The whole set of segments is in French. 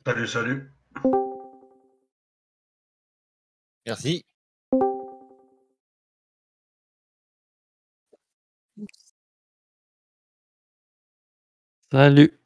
Salut, salut. Merci. Salut.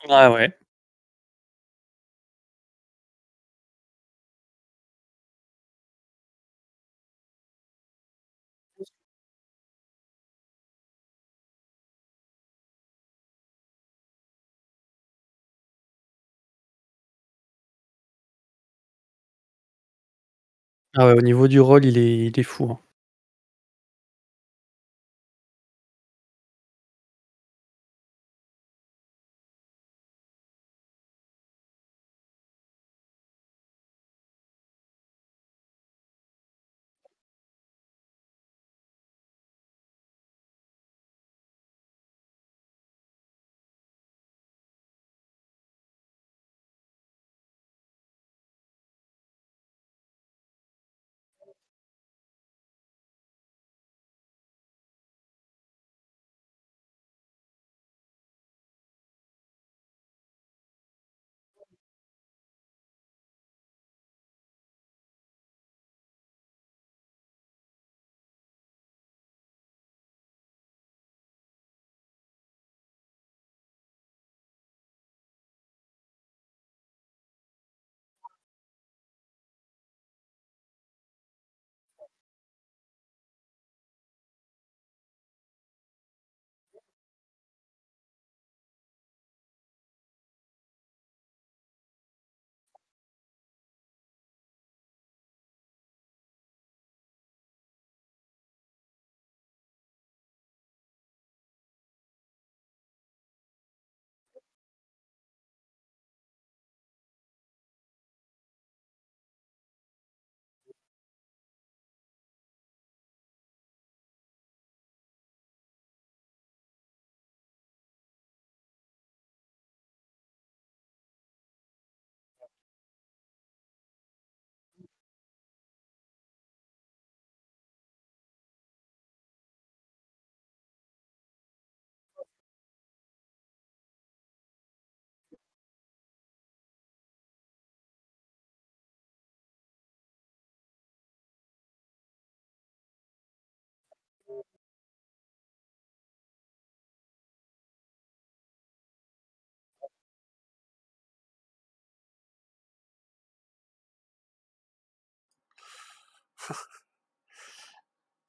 Ouais, ouais. Ah ouais, au niveau du rôle, il est fou, hein.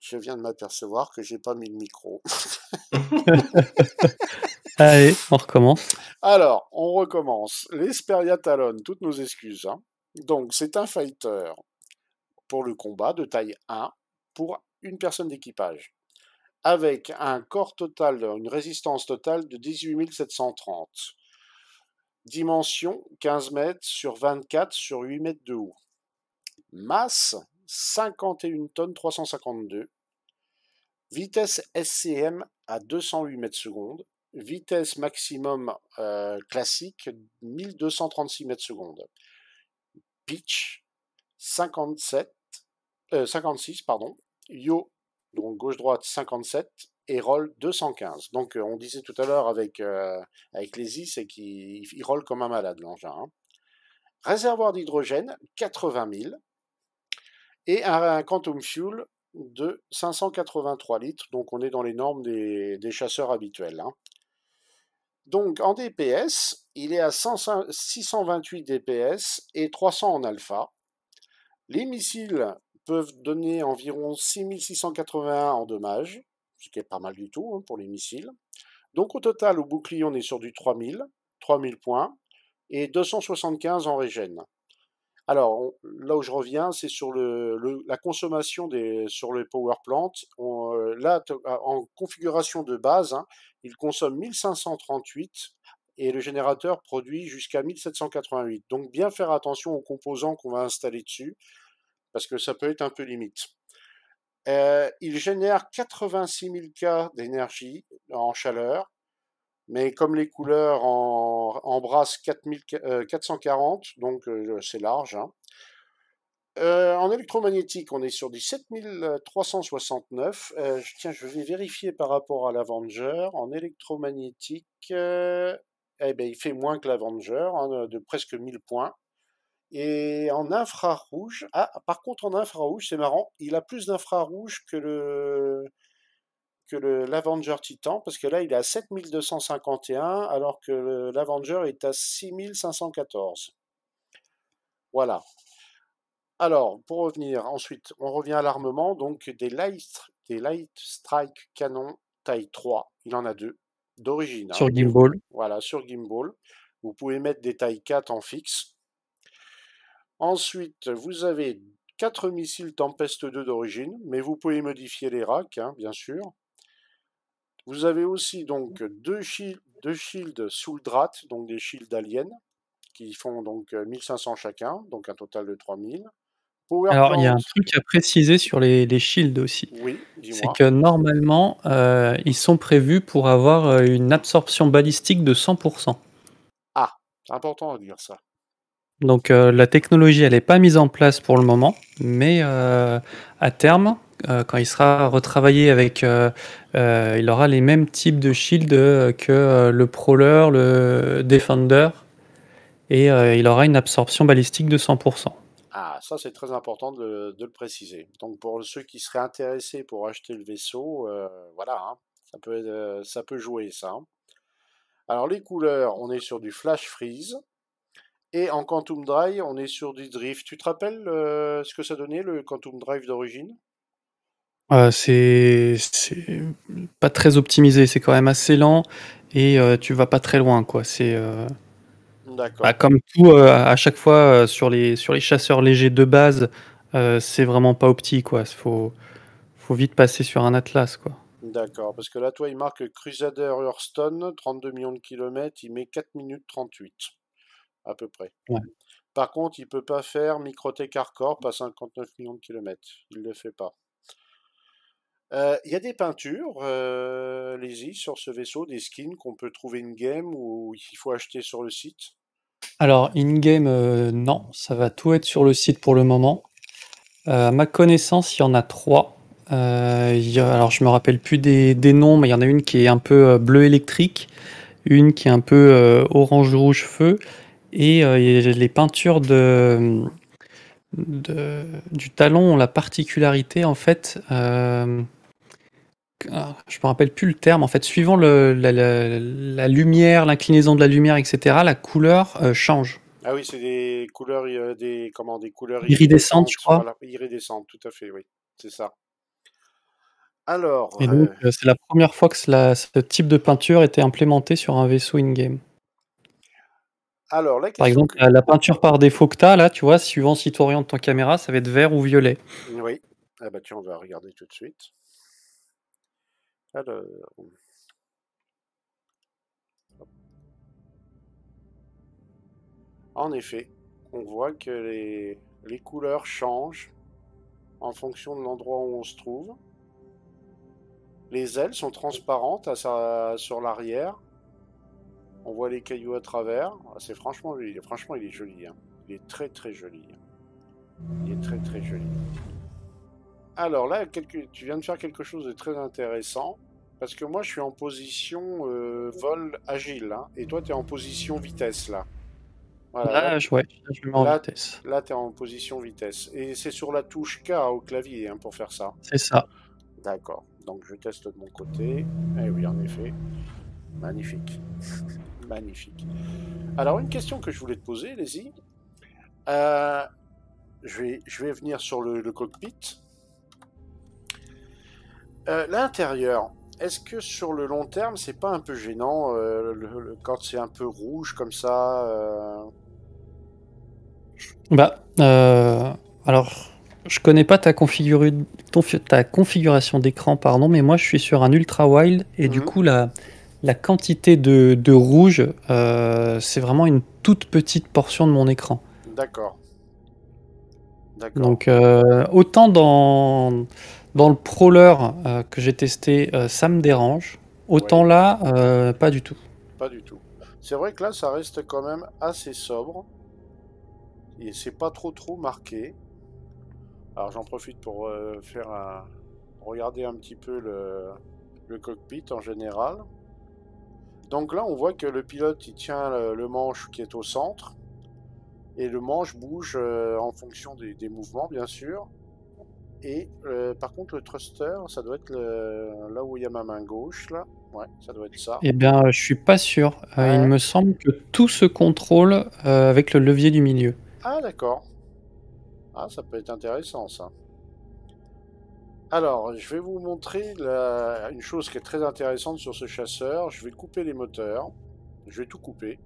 Je viens de m'apercevoir que j'ai pas mis le micro. Allez, on recommence. Alors, on recommence. L'Hesperia Talon, toutes nos excuses. Hein. Donc, c'est un fighter pour le combat de taille 1 pour une personne d'équipage, avec un corps total, une résistance totale de 18 730. Dimension 15 mètres sur 24 sur 8 mètres de haut. Masse 51 tonnes 352. Vitesse SCM à 208 mètres secondes. Vitesse maximum classique 1236 mètres secondes. Pitch 56, pardon. Yo, donc gauche-droite 57 et roll 215. Donc on disait tout à l'heure avec Lazy, c'est qu'il roll comme un malade l'engin. Hein. Réservoir d'hydrogène 80 000 et un quantum fuel de 583 litres. Donc on est dans les normes des chasseurs habituels. Hein. Donc en DPS, il est à 628 DPS et 300 en alpha. Les missiles peuvent donner environ 6681 en dommages, ce qui est pas mal du tout hein, pour les missiles. Donc au total, au bouclier, on est sur du 3000 points et 275 en régène. Alors là où je reviens, c'est sur la consommation sur le power plant. Là, en configuration de base, hein, il consomme 1538 et le générateur produit jusqu'à 1788. Donc bien faire attention aux composants qu'on va installer dessus, parce que ça peut être un peu limite. Il génère 86 000 K d'énergie en chaleur, mais comme les couleurs embrassent 440, donc c'est large. Hein. En électromagnétique, on est sur du 7369. Tiens, je vais vérifier par rapport à l'Avenger. En électromagnétique, il fait moins que l'Avenger, hein, de presque 1000 points. Et en infrarouge, par contre en infrarouge, c'est marrant, il a plus d'infrarouge que l'Avenger Titan, parce que là il est à 7251, alors que l'Avenger est à 6514. Voilà. Alors, pour revenir, ensuite, on revient à l'armement, donc des Light Strike Canon taille 3, il en a deux, d'origine. Sur Hein, Gimbal. voilà, sur Gimbal. Vous pouvez mettre des tailles 4 en fixe. Ensuite, vous avez 4 missiles Tempest 2 d'origine, mais vous pouvez modifier les racks, hein, bien sûr. Vous avez aussi donc deux shields Souldrat, donc des shields aliens, qui font donc 1500 chacun, donc un total de 3000. Alors, il y a un truc à préciser sur les shields aussi. Oui, C'est dis-moi. que normalement, ils sont prévus pour avoir une absorption balistique de 100%. Ah, c'est important de dire ça. Donc la technologie, elle n'est pas mise en place pour le moment, mais à terme, quand il sera retravaillé avec, il aura les mêmes types de shield que le Prowler, le Defender, et il aura une absorption balistique de 100%. Ah, ça c'est très important de le préciser. Donc pour ceux qui seraient intéressés pour acheter le vaisseau, voilà, hein, ça peut jouer ça. Hein. Alors les couleurs, on est sur du Flash Freeze. Et en Quantum Drive, on est sur du drift. Tu te rappelles ce que ça donnait, le Quantum Drive d'origine? C'est pas très optimisé, c'est quand même assez lent et tu vas pas très loin, quoi. C'est D'accord, comme tout à chaque fois sur les chasseurs légers de base, c'est vraiment pas opti, quoi. Faut vite passer sur un Atlas, quoi. d'accord. Parce que là, toi, il marque Crusader Hearthstone, 32 millions de kilomètres, il met 4 minutes 38, à peu près. Ouais. Par contre, il peut pas faire Microtech Hardcore à 59 millions de kilomètres. Il le fait pas. Il y a des peintures, Lazy, sur ce vaisseau, des skins qu'on peut trouver in-game ou il faut acheter sur le site. Alors, in-game, non, ça va tout être sur le site pour le moment. À ma connaissance, il y en a 3. Alors, je me rappelle plus des noms, mais il y en a une qui est un peu bleu électrique, une qui est un peu orange-rouge feu, et les peintures du talon ont la particularité, en fait, je me rappelle plus le terme, en fait, suivant la lumière, l'inclinaison de la lumière, etc., la couleur change. Ah oui, c'est des couleurs, des couleurs Iridescente, je iridescentes. crois. Voilà, iridescentes, tout à fait, oui, c'est ça. Alors, Et donc, c'est la première fois que ce type de peinture était implémenté sur un vaisseau in-game. la Par question exemple, que... la peinture par défaut que tu as là, tu vois, suivant si tu orientes ton caméra, ça va être vert ou violet. Oui. Ah bah tiens, on va regarder tout de suite. Alors, en effet, on voit que les couleurs changent en fonction de l'endroit où on se trouve. Les ailes sont transparentes sur l'arrière. On voit les cailloux à travers. Ah, c'est franchement, franchement, il est joli, hein. Il est très très joli. Il est très très joli. Alors là, tu viens de faire quelque chose de très intéressant. Parce que moi, je suis en position vol agile, hein, et toi, tu es en position vitesse, là. Voilà, Là, ouais, je le mets en là, vitesse. là tu es en position vitesse. Et c'est sur la touche K au clavier, hein, pour faire ça. C'est ça. D'accord. Donc, je teste de mon côté. Eh oui, en effet. Magnifique. Magnifique. Alors, une question que je voulais te poser, Lézy. Euh, je vais venir sur le cockpit. L'intérieur, est-ce que sur le long terme, c'est pas un peu gênant quand c'est un peu rouge comme ça Bah, alors, je connais pas ta configuration d'écran, pardon, mais moi je suis sur un ultra wide et du Mhm. coup la quantité de rouge, c'est vraiment une toute petite portion de mon écran. D'accord. D'accord. Donc autant dans le crawler que j'ai testé, ça me dérange, autant Oui, là, pas du tout. pas du tout. C'est vrai que là, ça reste quand même assez sobre. Et c'est pas trop marqué. Alors j'en profite pour regarder un petit peu le cockpit en général. Donc là, on voit que le pilote, il tient le manche qui est au centre. Et le manche bouge en fonction des mouvements, bien sûr. Et par contre, le thruster, ça doit être là où il y a ma main gauche, là. Ouais, ça doit être ça. Eh bien, je suis pas sûr. Il Ouais. me semble que tout se contrôle avec le levier du milieu. Ah, d'accord. Ah, ça peut être intéressant, ça. Alors, je vais vous montrer une chose qui est très intéressante sur ce chasseur. Je vais couper les moteurs. Je vais tout couper.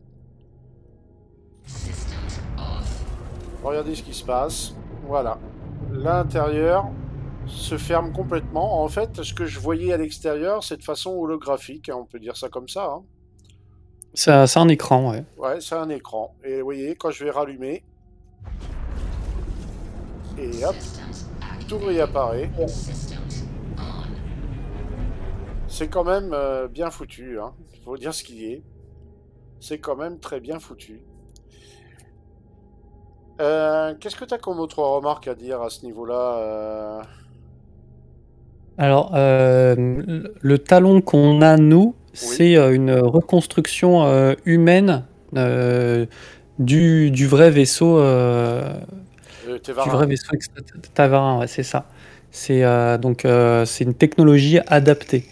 Regardez ce qui se passe. Voilà. L'intérieur se ferme complètement. En fait, ce que je voyais à l'extérieur, c'est de façon holographique, hein, on peut dire ça comme ça, hein. C'est un écran, ouais. Ouais, c'est un écran. Et vous voyez, quand je vais rallumer, et hop, tout réapparaît. C'est quand même bien foutu, hein. Faut dire ce qu'il est. C'est quand même très bien foutu. Qu'est-ce que tu as comme autre remarque à dire à ce niveau-là Alors, le talon qu'on a, nous, Oui, c'est une reconstruction humaine euh, du vrai vaisseau, du vrai Tévarin. vaisseau Tavarin, ouais, c'est ça. C'est une technologie adaptée.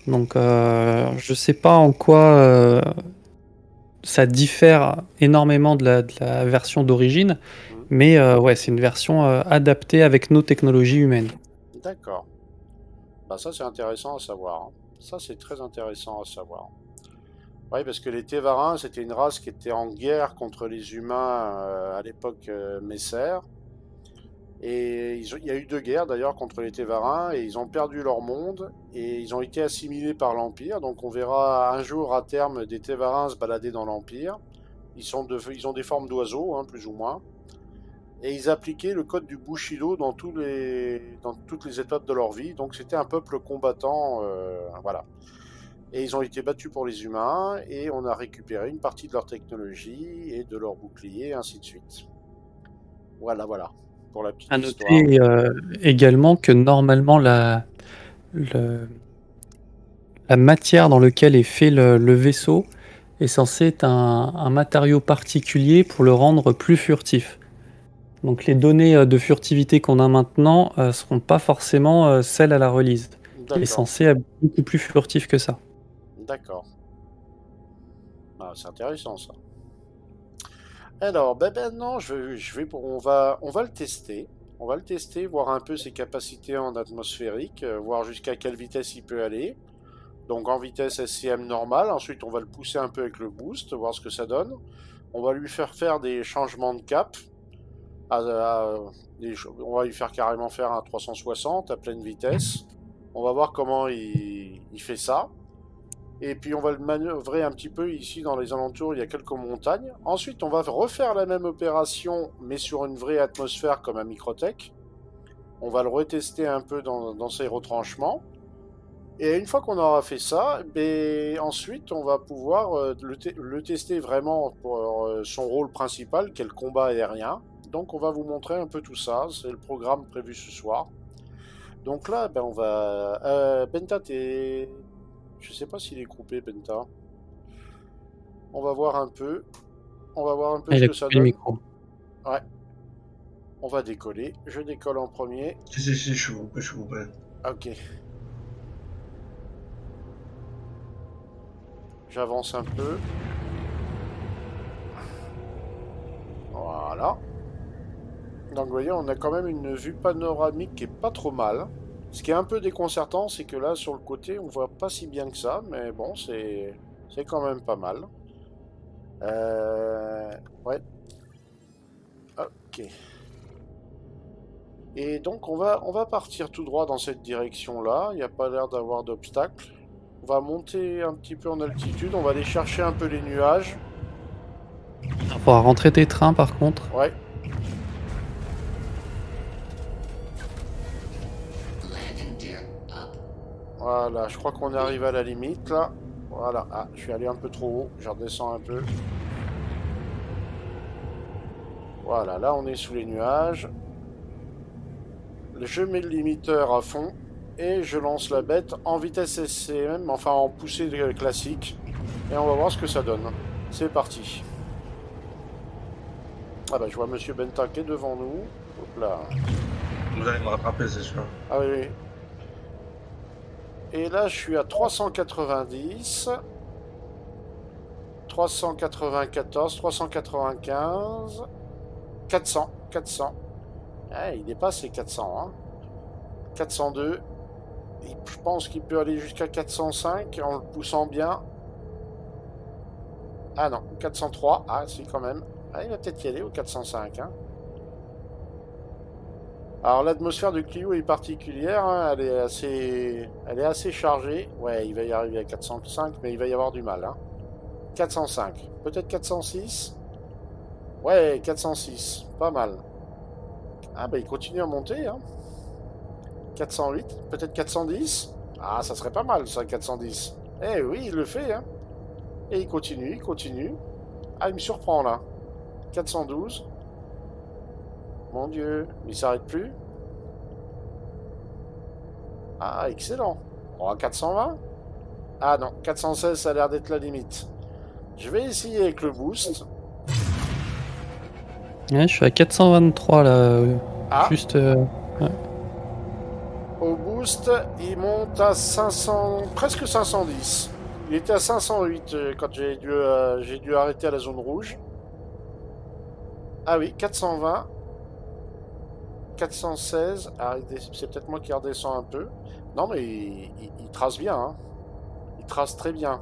Donc, je sais pas en quoi ça diffère énormément de la version d'origine, Hmm. mais ouais, c'est une version adaptée avec nos technologies humaines. D'accord. Bah ça c'est intéressant à savoir, hein. Ça c'est très intéressant à savoir. Oui, parce que les Tévarins, c'était une race qui était en guerre contre les humains à l'époque Messer. Et il y a eu deux guerres d'ailleurs contre les Tévarins et ils ont perdu leur monde et ils ont été assimilés par l'Empire. Donc on verra un jour à terme des Tévarins se balader dans l'Empire. Ils ont des formes d'oiseaux, hein, plus ou moins. Et ils appliquaient le code du Bushido dans toutes les étapes de leur vie. Donc c'était un peuple combattant, voilà. Et ils ont été battus pour les humains et on a récupéré une partie de leur technologie et de leur bouclier, ainsi de suite. Voilà, voilà, pour la petite À histoire. noter également que normalement le- la matière dans laquelle est fait le vaisseau est censée être un matériau particulier pour le rendre plus furtif. Donc les données de furtivité qu'on a maintenant ne seront pas forcément celles à la release. Il est D'accord, censé être beaucoup plus furtif que ça. d'accord. Ah, c'est intéressant ça. Alors, ben maintenant, on va le tester. On va le tester, voir un peu ses capacités en atmosphérique, voir jusqu'à quelle vitesse il peut aller. Donc en vitesse SCM normale. Ensuite, on va le pousser un peu avec le boost, voir ce que ça donne. On va lui faire des changements de cap. On va lui faire carrément faire un 360 à pleine vitesse. On va voir comment il fait ça. Et puis on va le manœuvrer un petit peu ici dans les alentours, il y a quelques montagnes. Ensuite, on va refaire la même opération, mais sur une vraie atmosphère comme un Microtech. On va le retester un peu dans ses retranchements. Et une fois qu'on aura fait ça, ensuite on va pouvoir le tester vraiment pour son rôle principal, qui est le combat aérien. Donc on va vous montrer un peu tout ça, c'est le programme prévu ce soir. Donc là, on va... Benta, t'es... Je sais pas s'il est groupé, Benta. On va voir un peu. On va voir un peu Ah, ce il a que ça coupé le donne. micro. Ouais. On va décoller. Je décolle en premier. Si, je suis groupé. Ok. J'avance un peu. Voilà. Donc vous voyez, on a quand même une vue panoramique qui est pas trop mal. Ce qui est un peu déconcertant, c'est que là, sur le côté, on voit pas si bien que ça. Mais bon, c'est quand même pas mal. Ouais. Ok. Et donc on va partir tout droit dans cette direction-là. Il n'y a pas l'air d'avoir d'obstacle. On va monter un petit peu en altitude. On va aller chercher un peu les nuages. Il faudra rentrer des trains par contre. Ouais. Voilà, je crois qu'on arrive à la limite là. Voilà. Ah, je suis allé un peu trop haut. Je redescends un peu. Voilà, là on est sous les nuages. Je mets le limiteur à fond et je lance la bête en vitesse SCM, enfin en poussée classique. Et on va voir ce que ça donne. C'est parti. Ah bah je vois Monsieur Benta qui est devant nous. Hop là. Vous allez me rattraper, c'est sûr. Ah oui, oui. Et là je suis à 390. 394, 395. 400, 400. Ah, il dépasse les 400, hein. 402. Je pense qu'il peut aller jusqu'à 405 en le poussant bien. Ah non, 403. Ah si, quand même. Ah, il va peut-être y aller au 405. Hein. Alors l'atmosphère de Clio est particulière. Hein. Elle est assez chargée. Ouais, il va y arriver à 405, mais il va y avoir du mal. Hein. 405. Peut-être 406. Ouais, 406. Pas mal. Ah bah il continue à monter. Hein. 408. Peut-être 410. Ah, ça serait pas mal ça, 410. Eh oui, il le fait. Hein. Et il continue, il continue. Ah, il me surprend là. 412. Mon Dieu, mais il s'arrête plus. Ah, excellent. Oh, 420. Ah non, 416, ça a l'air d'être la limite. Je vais essayer avec le boost. Ouais, je suis à 423 là. Ah. Juste. Ouais. Au boost, il monte à 500, presque 510. Il était à 508 quand j'ai dû arrêter à la zone rouge. Ah oui, 420. 416. Ah, c'est peut-être moi qui redescends un peu. Non, mais il trace bien. Hein. Il trace très bien.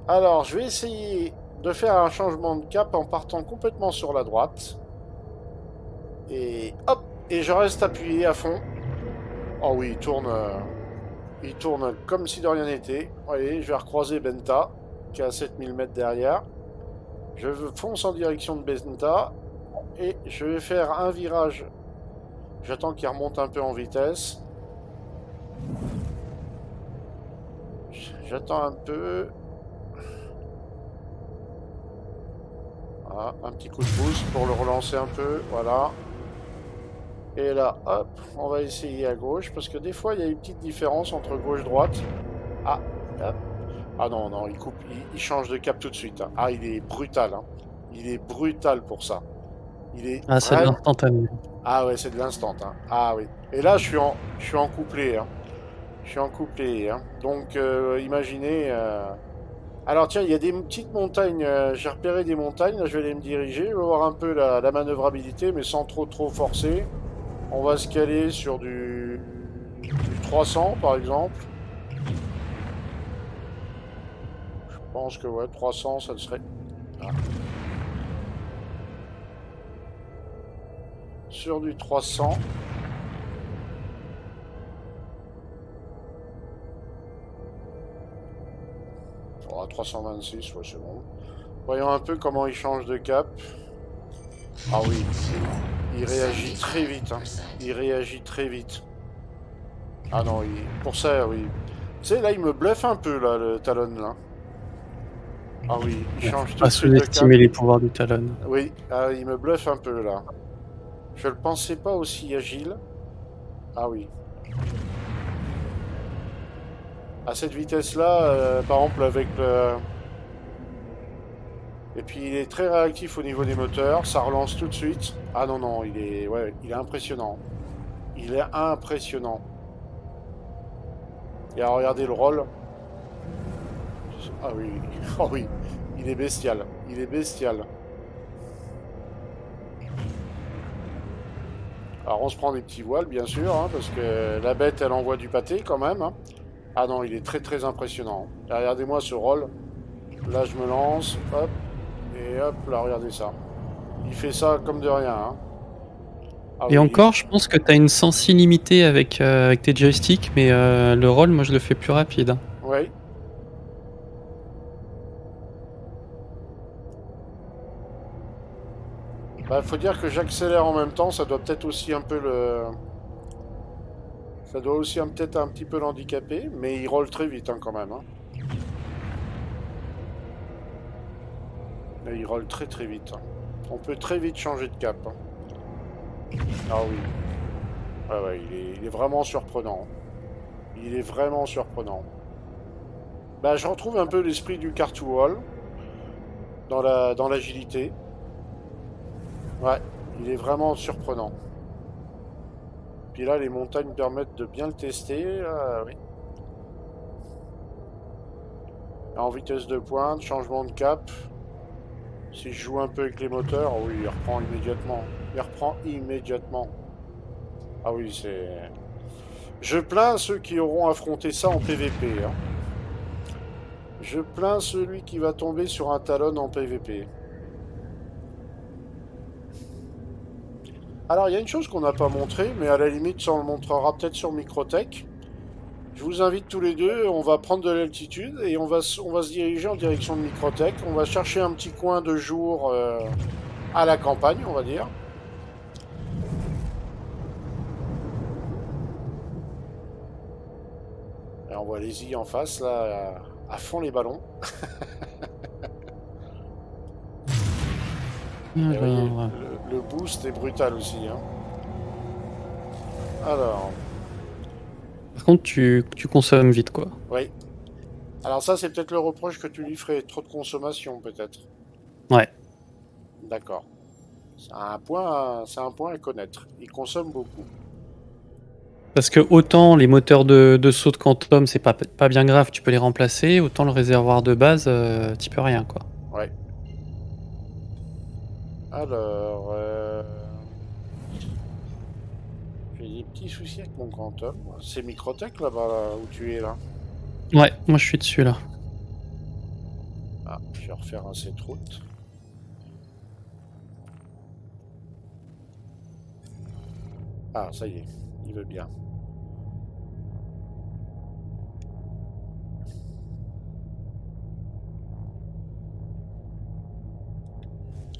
Alors, je vais essayer de faire un changement de cap en partant complètement sur la droite. Et hop, et je reste appuyé à fond. Oh oui, il tourne comme si de rien n'était. Vous voyez, je vais recroiser Benta, qui est à 7000 mètres derrière. Je fonce en direction de Benta, et je vais faire un virage. J'attends qu'il remonte un peu en vitesse. J'attends un peu. Voilà, un petit coup de boost pour le relancer un peu, voilà. Et là, hop, on va essayer à gauche, parce que des fois, il y a une petite différence entre gauche et droite. Ah, hop. Ah non, non, il coupe, il change de cap tout de suite. Hein. Ah, il est brutal. Hein. Il est brutal pour ça. Il est Ah, c'est de l'instantané. Ah ouais, c'est de l'instant. Hein. Ah oui. Et là, je suis en couplé. Hein. Je suis en couplé. Hein. Donc, imaginez... Alors tiens, il y a des petites montagnes, j'ai repéré des montagnes, là je vais aller me diriger, je vais voir un peu la manœuvrabilité, mais sans trop forcer. On va se caler sur du 300 par exemple. Je pense que ouais, 300 ça serait... Ah. Sur du 300. Oh, 326, ouais c'est bon. Voyons un peu comment il change de cap. Ah oui, il réagit très vite. Hein. Il réagit très vite. Ah non, pour ça, oui. Tu sais, là, il me bluffe un peu, là, le Talon, là. Ah oui, il change tout de suite de cap. Sous-estimer les pouvoirs du Talon. Oui, il me bluffe un peu, là. Je le pensais pas aussi agile. Ah oui. À cette vitesse-là, par exemple, avec le... Et puis il est très réactif au niveau des moteurs, ça relance tout de suite. Ah non, non, il est impressionnant. Il est impressionnant. Et alors regardez le roll. Ah oui, oh oui, il est bestial. Il est bestial. Alors on se prend des petits voiles, bien sûr, hein, parce que la bête, elle envoie du pâté quand même. Hein. Ah non, il est très impressionnant. Et regardez-moi ce roll. Là, je me lance, hop. Et hop, là, regardez ça. Il fait ça comme de rien. Hein. Ah, et oui, encore, je pense que tu as une sens illimitée avec tes joysticks, mais le roll, moi, je le fais plus rapide. Hein. Oui. Bah, faut dire que j'accélère en même temps, ça doit peut-être aussi un peu le... Ça doit aussi peut-être un petit peu l'handicaper, mais il roule très vite hein, quand même. Hein. Mais il roule très vite. Hein. On peut très vite changer de cap. Hein. Ah oui. Ah ouais, il est vraiment surprenant. Il est vraiment surprenant. Bah, je retrouve un peu l'esprit du Car2Wall dans l'agilité. Ouais, il est vraiment surprenant. Puis là, les montagnes permettent de bien le tester. Oui. En vitesse de pointe, changement de cap. Si je joue un peu avec les moteurs, oui, il reprend immédiatement. Il reprend immédiatement. Ah oui, c'est... Je plains ceux qui auront affronté ça en PVP. Hein. Je plains celui qui va tomber sur un Talon en PVP. Alors, il y a une chose qu'on n'a pas montré, mais à la limite, ça on le montrera peut-être sur Microtech. Je vous invite tous les deux, on va prendre de l'altitude et on va se diriger en direction de Microtech. On va chercher un petit coin de jour à la campagne, on va dire. Et on voit les I en face, là, à fond les ballons. Voyez, le boost est brutal aussi. Hein. Alors... Par contre, tu consommes vite, quoi. Oui. Alors ça, c'est peut-être le reproche que tu lui ferais. Trop de consommation, peut-être. Ouais. D'accord. C'est un point à connaître. Il consomme beaucoup. Parce que autant les moteurs de saut de Quantum, c'est pas bien grave, tu peux les remplacer, autant le réservoir de base, tu peux rien, quoi. Ouais. Alors... J'ai des petits soucis avec mon Quantum. C'est Microtech, là-bas, là, où tu es, là. Ouais, moi je suis dessus, là. Ah, je vais refaire un cette route. Ah, ça y est, il veut bien.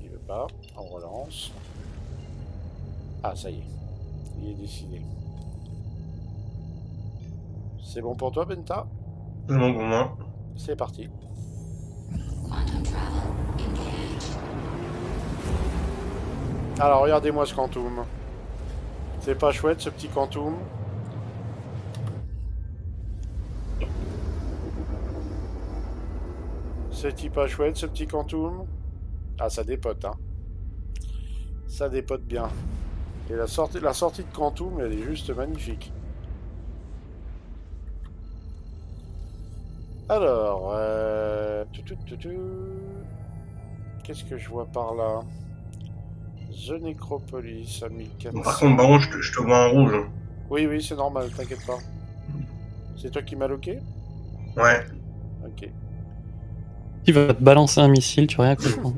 Il veut pas, on relance. Ah, ça y est, il est décidé. C'est bon pour toi, Benta? C'est bon pour moi. C'est parti. Alors, regardez-moi ce Quantum. C'est pas chouette, ce petit Quantum. C'est pas chouette, ce petit Quantum. Ah, ça dépote, hein. Ça dépote bien. Et la sortie de Quantum, elle est juste magnifique. Alors, Qu'est-ce que je vois par là? The Necropolis à 1400. Par contre, je te vois en rouge. Hein. Oui, oui, c'est normal, t'inquiète pas. C'est toi qui m'as loqué? Ouais. Ok. Il va te balancer un missile, tu vas rien comprendre.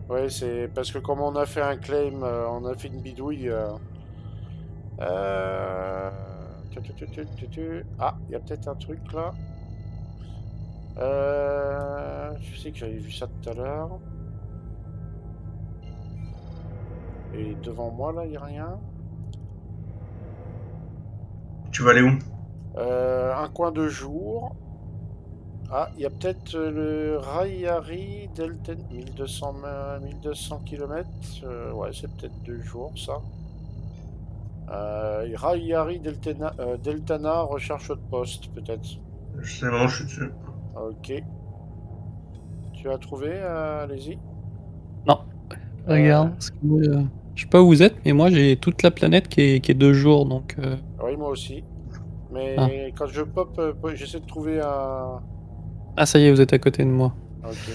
Ouais, c'est parce que comme on a fait un claim, on a fait une bidouille. Ah, il y a peut-être un truc là. Je sais que j'avais vu ça tout à l'heure. Et devant moi là, il n'y a rien. Tu vas aller où? Un coin de jour. Ah, il y a peut-être le Raihari Delten 1200 km. Ouais, c'est peut-être 2 jours ça. Raihari Deltana, recherche de poste peut-être. C'est bon, je suis dessus. Ok. Tu as trouvé, allez-y. Non. Regarde, parce que moi, je sais pas où vous êtes, mais moi j'ai toute la planète qui est 2 jours, donc... Oui, moi aussi. Mais quand je pop, j'essaie de trouver un... Ah ça y est, vous êtes à côté de moi. Ok.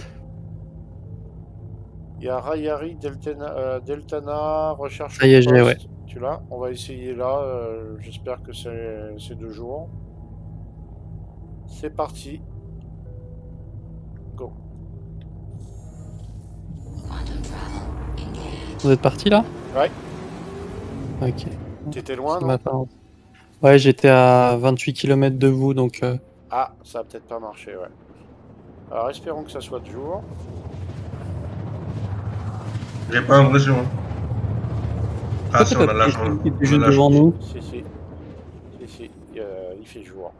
Il y a Raihari Deltana, recherche Ça y est, de j'ai, poste. Tu l'as? On va essayer là. J'espère que c'est 2 jours. C'est parti. Go. Vous êtes parti là? Ouais. Ok. T'étais loin, Ça non? m'a pas- Ouais, j'étais à 28 km de vous, donc... Ah, ça a peut-être pas marché, ouais. Alors, espérons que ça soit de jour. J'ai pas l'impression. Ah, si, on a la qui chance. était juste devant nous. Si, si. Si, si. Il fait jour.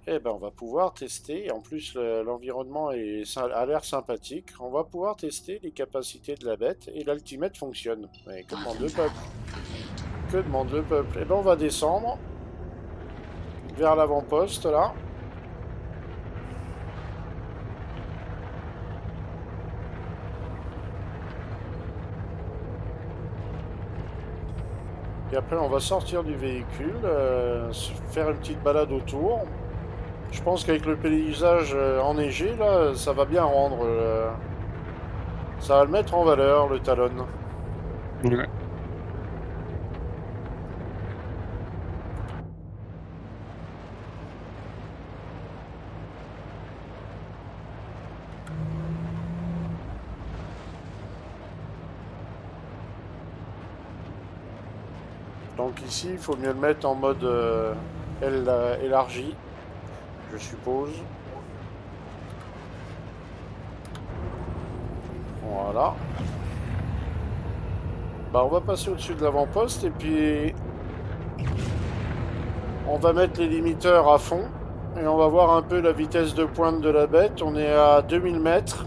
Eh ben, on va pouvoir tester. En plus, l'environnement a l'air sympathique. On va pouvoir tester les capacités de la bête et l'ultimate fonctionne. Mais que demande le peuple? Que demande le peuple? Eh ben, on va descendre vers l'avant-poste là. Et après, on va sortir du véhicule, faire une petite balade autour. Je pense qu'avec le paysage enneigé, là, ça va bien rendre. Ça va le mettre en valeur, le Talon. Ouais. Donc ici, il faut mieux le mettre en mode élargi, je suppose. Voilà. Bah, on va passer au-dessus de l'avant-poste et puis on va mettre les limiteurs à fond et on va voir un peu la vitesse de pointe de la bête. On est à 2000 mètres.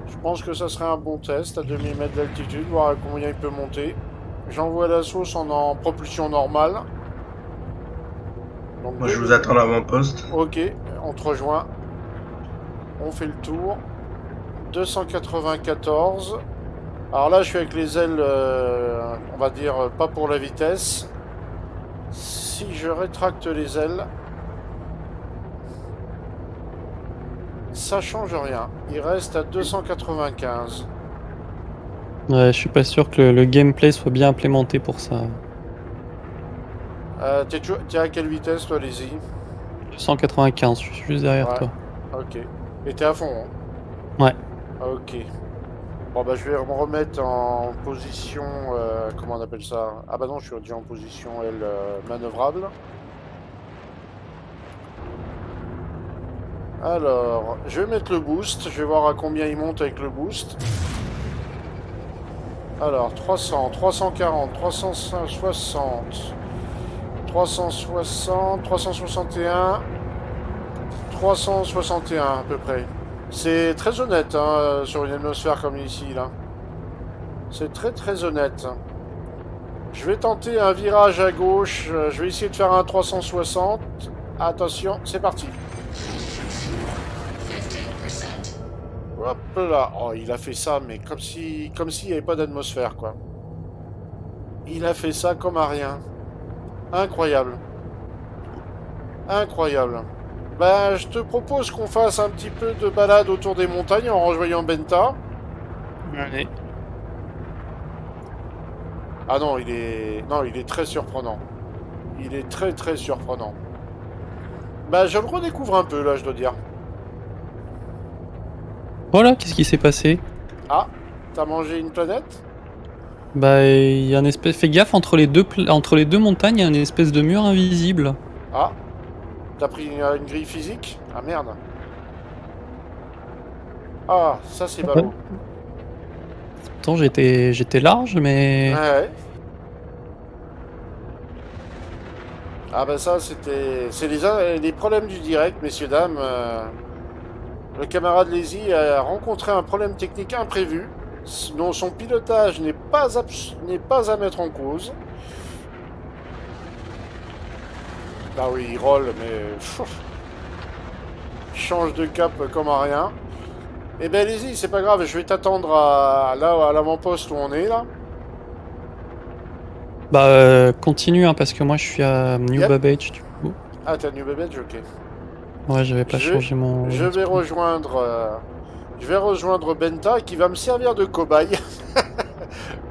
Je pense que ça serait un bon test à 2000 mètres d'altitude, voir à combien il peut monter. J'envoie la sauce en propulsion normale. Donc, moi, je vous attends à l'avant-poste. Ok, on te rejoint. On fait le tour. 294. Alors là, je suis avec les ailes, on va dire, pas pour la vitesse. Si je rétracte les ailes, ça change rien. Il reste à 295. Ouais, je suis pas sûr que le gameplay soit bien implémenté pour ça. T'es à quelle vitesse, toi, les-y? 195, je suis juste derrière Ouais. toi. Ok. Et t'es à fond, hein? Ouais. Ok. Bon, bah, je vais me remettre en position... comment on appelle ça? Ah bah non, je suis déjà en position, manœuvrable. Alors, je vais mettre le boost. Je vais voir à combien il monte avec le boost. Alors, 300, 340, 360, 360, 361, 361 à peu près. C'est très honnête hein, sur une atmosphère comme ici, là. C'est très très honnête. Je vais tenter un virage à gauche. Je vais essayer de faire un 360. Attention, c'est parti. Hop là. Oh, il a fait ça, mais comme s'il n'y avait pas d'atmosphère, quoi. Il a fait ça comme à rien. Incroyable. Incroyable. Bah, je te propose qu'on fasse un petit peu de balade autour des montagnes en rejoignant Benta. Allez. Ah non, il est... Non, il est très surprenant. Il est très très surprenant. Bah, je le redécouvre un peu, là, je dois dire. Voilà, qu'est-ce qui s'est passé? Ah, t'as mangé une planète? Bah, il y a une espèce. Fais gaffe, entre les deux montagnes, il y a une espèce de mur invisible. Ah, t'as pris une grille physique? Ah, merde. Ah, ça, c'est ballot. Pourtant, j'étais large, mais. Ouais. Ah bah ça, c'était... C'est les problèmes du direct, messieurs, dames. Le camarade Lazy a rencontré un problème technique imprévu, dont son pilotage n'est pas à mettre en cause. Ah oui, il roll, mais... il change de cap comme à rien. Eh ben, Lazy, c'est pas grave, je vais t'attendre là, à l'avant-poste où on est, là. Bah, continue, hein, parce que moi, je suis à New Yep. Babbage, du coup. Ah, t'as New Babbage, ok. Ouais, j'avais pas changé mon. Je vais rejoindre... je vais rejoindre Benta, qui va me servir de cobaye.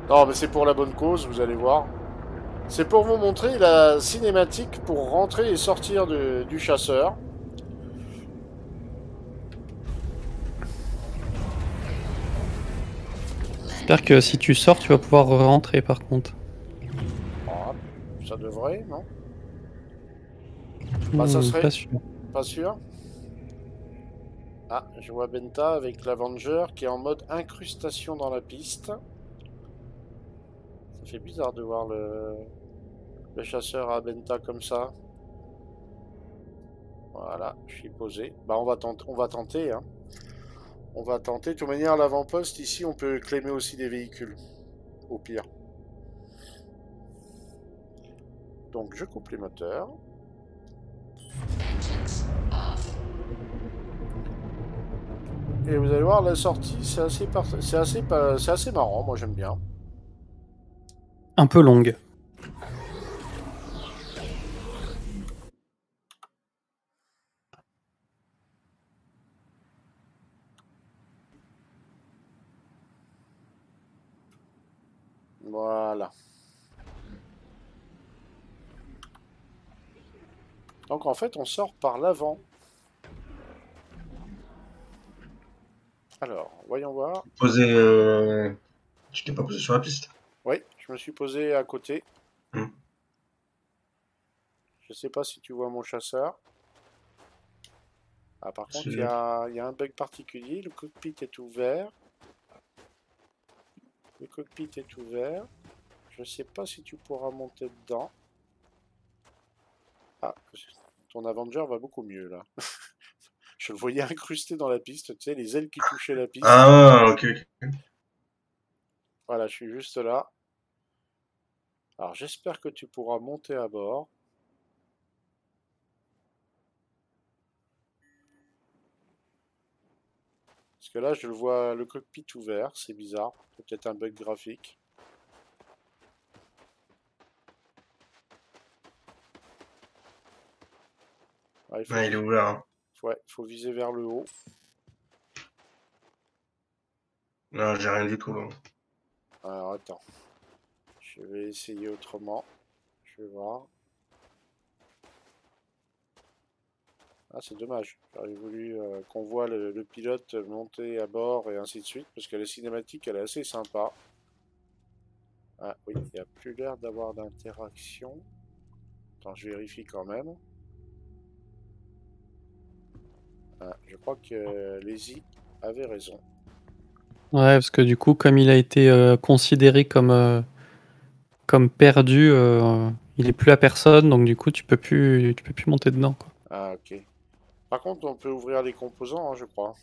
Non, mais c'est pour la bonne cause, vous allez voir. C'est pour vous montrer la cinématique pour rentrer et sortir du chasseur. J'espère que si tu sors, tu vas pouvoir rentrer par contre. Ah, ça devrait, non? Bah, ça serait Pas sûr. pas sûr. Ah, je vois Benta avec l'Avenger qui est en mode incrustation dans la piste. Ça fait bizarre de voir le chasseur à Benta comme ça. Voilà, je suis posé. Bah, on va tenter, hein. On va tenter. De toute manière, l'avant-poste, ici, on peut claimer aussi des véhicules. Au pire. Donc, je coupe les moteurs. Et vous allez voir, la sortie, c'est assez marrant. Moi, j'aime bien. Un peu longue. Voilà. Donc, en fait, on sort par l'avant. Alors, voyons voir. Posé, tu t'es pas posé sur la piste. Oui, je me suis posé à côté. Hmm. Je sais pas si tu vois mon chasseur. Ah, par contre, C'est- il y a un bug particulier. Le cockpit est ouvert. Le cockpit est ouvert. Je sais pas si tu pourras monter dedans. Ah, ton Avenger va beaucoup mieux, là. Je le voyais incrusté dans la piste, tu sais, les ailes qui touchaient la piste. Ah, ok, ok. Voilà, je suis juste là. Alors, j'espère que tu pourras monter à bord. Parce que là, je le vois, le cockpit ouvert, c'est bizarre. C'est peut-être un bug graphique. Ouais, Ouais, il est ouvert. Hein. faut viser vers le haut. Non, j'ai rien du tout. Là. Alors, attends. Je vais essayer autrement. Je vais voir. Ah, c'est dommage. J'aurais voulu qu'on voit le pilote monter à bord et ainsi de suite, parce que la cinématique, elle est assez sympa. Ah oui, il n'y a plus l'air d'avoir d'interaction. Attends, je vérifie quand même. Ah, je crois que Lazy avait raison. Ouais, parce que du coup, comme il a été considéré comme perdu, il est plus à personne, donc du coup, tu peux plus monter dedans, quoi. Ah, ok. Par contre, on peut ouvrir les composants, hein, je crois.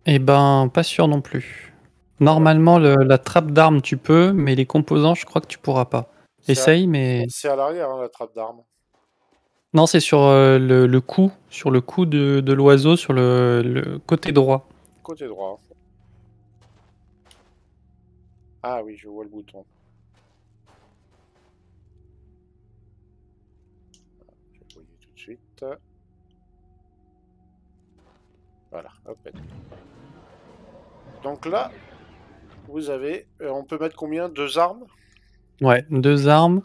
Eh ben, pas sûr non plus. Ah ouais. Normalement, la trappe d'armes, tu peux, mais les composants, je crois que tu pourras pas. Essaye, mais... C'est à l'arrière, hein, la trappe d'armes. Non, c'est sur sur le cou de l'oiseau, sur le côté droit. Côté droit. Ah oui, je vois le bouton. Je vais le voyer tout de suite. Voilà, open. Donc là, vous avez... on peut mettre combien? 2 armes? Ouais, 2 armes.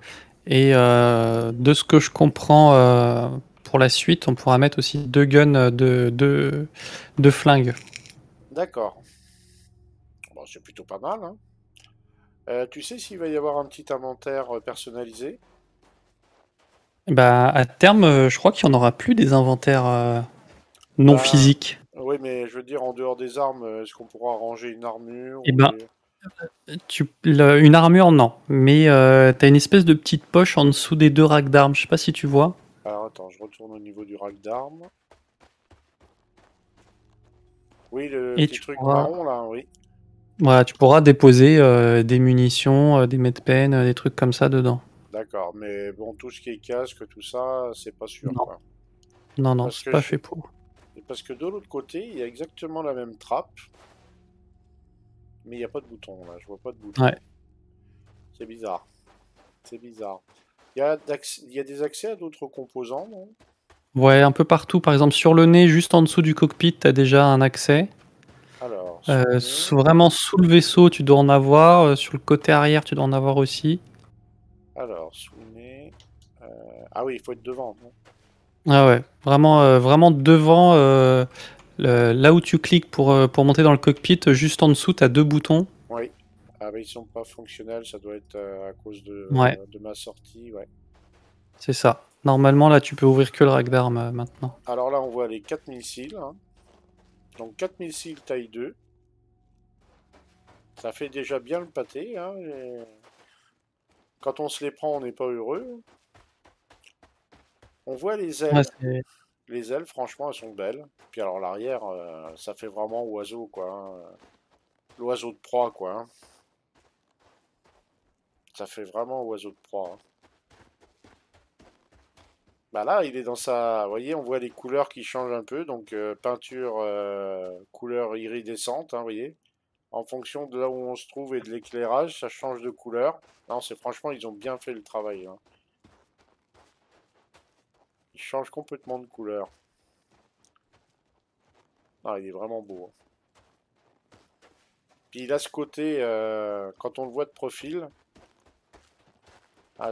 Et de ce que je comprends, pour la suite, on pourra mettre aussi 2 guns de flingues. D'accord. Bon, c'est plutôt pas mal, hein. Tu sais s'il va y avoir un petit inventaire personnalisé? Bah, à terme, je crois qu'il n'y en aura plus des inventaires non Ben, physiques. oui, mais je veux dire, en dehors des armes, est-ce qu'on pourra ranger une armure Et ou ben, des... une armure, non. Mais t'as une espèce de petite poche en dessous des 2 racks d'armes. Je sais pas si tu vois. Alors attends, je retourne au niveau du rack d'armes. Oui, le Et petit tu truc pourras, marron là, oui. voilà, tu pourras déposer des munitions, des medpen, des trucs comme ça dedans. D'accord, mais bon, tout ce qui est casque, tout ça, c'est pas sûr, Non, quoi. non, non, Parce c'est que pas je... fait pour. Parce que de l'autre côté, il y a exactement la même trappe, mais il n'y a pas de bouton, là, je vois pas de bouton. Ouais. C'est bizarre. C'est bizarre. Il y a des accès à d'autres composants, non? Ouais, un peu partout. Par exemple, sur le nez, juste en dessous du cockpit, t'as déjà un accès. Alors, sous le nez. Vraiment sous le vaisseau, tu dois en avoir. Sur le côté arrière, tu dois en avoir aussi. Alors, sous le nez. Ah oui, il faut être devant, non? Ah ouais, vraiment, vraiment devant, là où tu cliques pour monter dans le cockpit, juste en dessous, t'as 2 boutons. Oui. Ah oui, ils sont pas fonctionnels, ça doit être à cause Ouais, de ma sortie, ouais. c'est ça. Normalement, là, tu peux ouvrir que le rack d'armes maintenant. Alors là, on voit les 4 missiles, hein. Donc 4 missiles taille 2. Ça fait déjà bien le pâté, hein. Quand on se les prend, on n'est pas heureux. On voit les Ouais, ailes. Les ailes, franchement, elles sont belles. Puis alors l'arrière, ça fait vraiment oiseau, quoi, hein. L'oiseau de proie, quoi, hein. Ça fait vraiment oiseau de proie, hein. Bah là, il est dans sa... Vous voyez, on voit les couleurs qui changent un peu. Donc peinture couleur iridescente, hein, vous voyez. En fonction de là où on se trouve et de l'éclairage, ça change de couleur. Non, c'est franchement, ils ont bien fait le travail, hein. Il change complètement de couleur. Ah, il est vraiment beau, hein. Puis il a ce côté, quand on le voit de profil,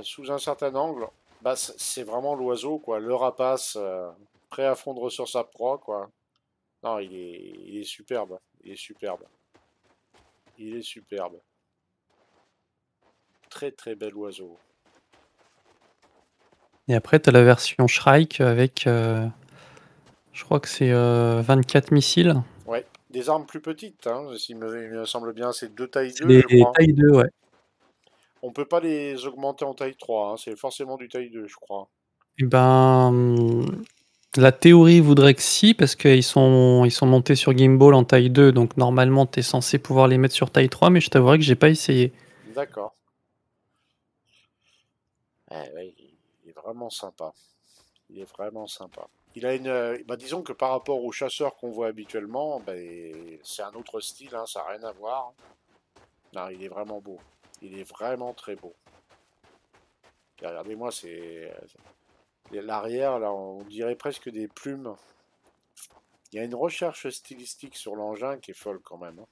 sous un certain angle, bah, c'est vraiment l'oiseau, quoi. Le rapace, prêt à fondre sur sa proie, quoi. Non, il est superbe. Il est superbe. Il est superbe. Très très bel oiseau. Et après, t'as la version Shrike avec, je crois que c'est 24 missiles. Ouais, des armes plus petites, hein, il me semble bien, c'est 2 taille C'est 2, je des crois. tailles 2, ouais. On peut pas les augmenter en taille 3, hein, c'est forcément du taille 2, je crois. Et ben, la théorie voudrait que si, parce ils sont montés sur gimbal en taille 2, donc normalement, t'es censé pouvoir les mettre sur taille 3, mais je t'avouerai que j'ai pas essayé. D'accord. Ouais, il est vraiment sympa. Il est vraiment sympa. Il a une, bah, disons que par rapport aux chasseurs qu'on voit habituellement, bah, c'est un autre style, hein, ça n'a rien à voir. Non, il est vraiment beau. Il est vraiment très beau. Et regardez-moi, c'est l'arrière, là, on dirait presque des plumes. Il y a une recherche stylistique sur l'engin qui est folle quand même, hein.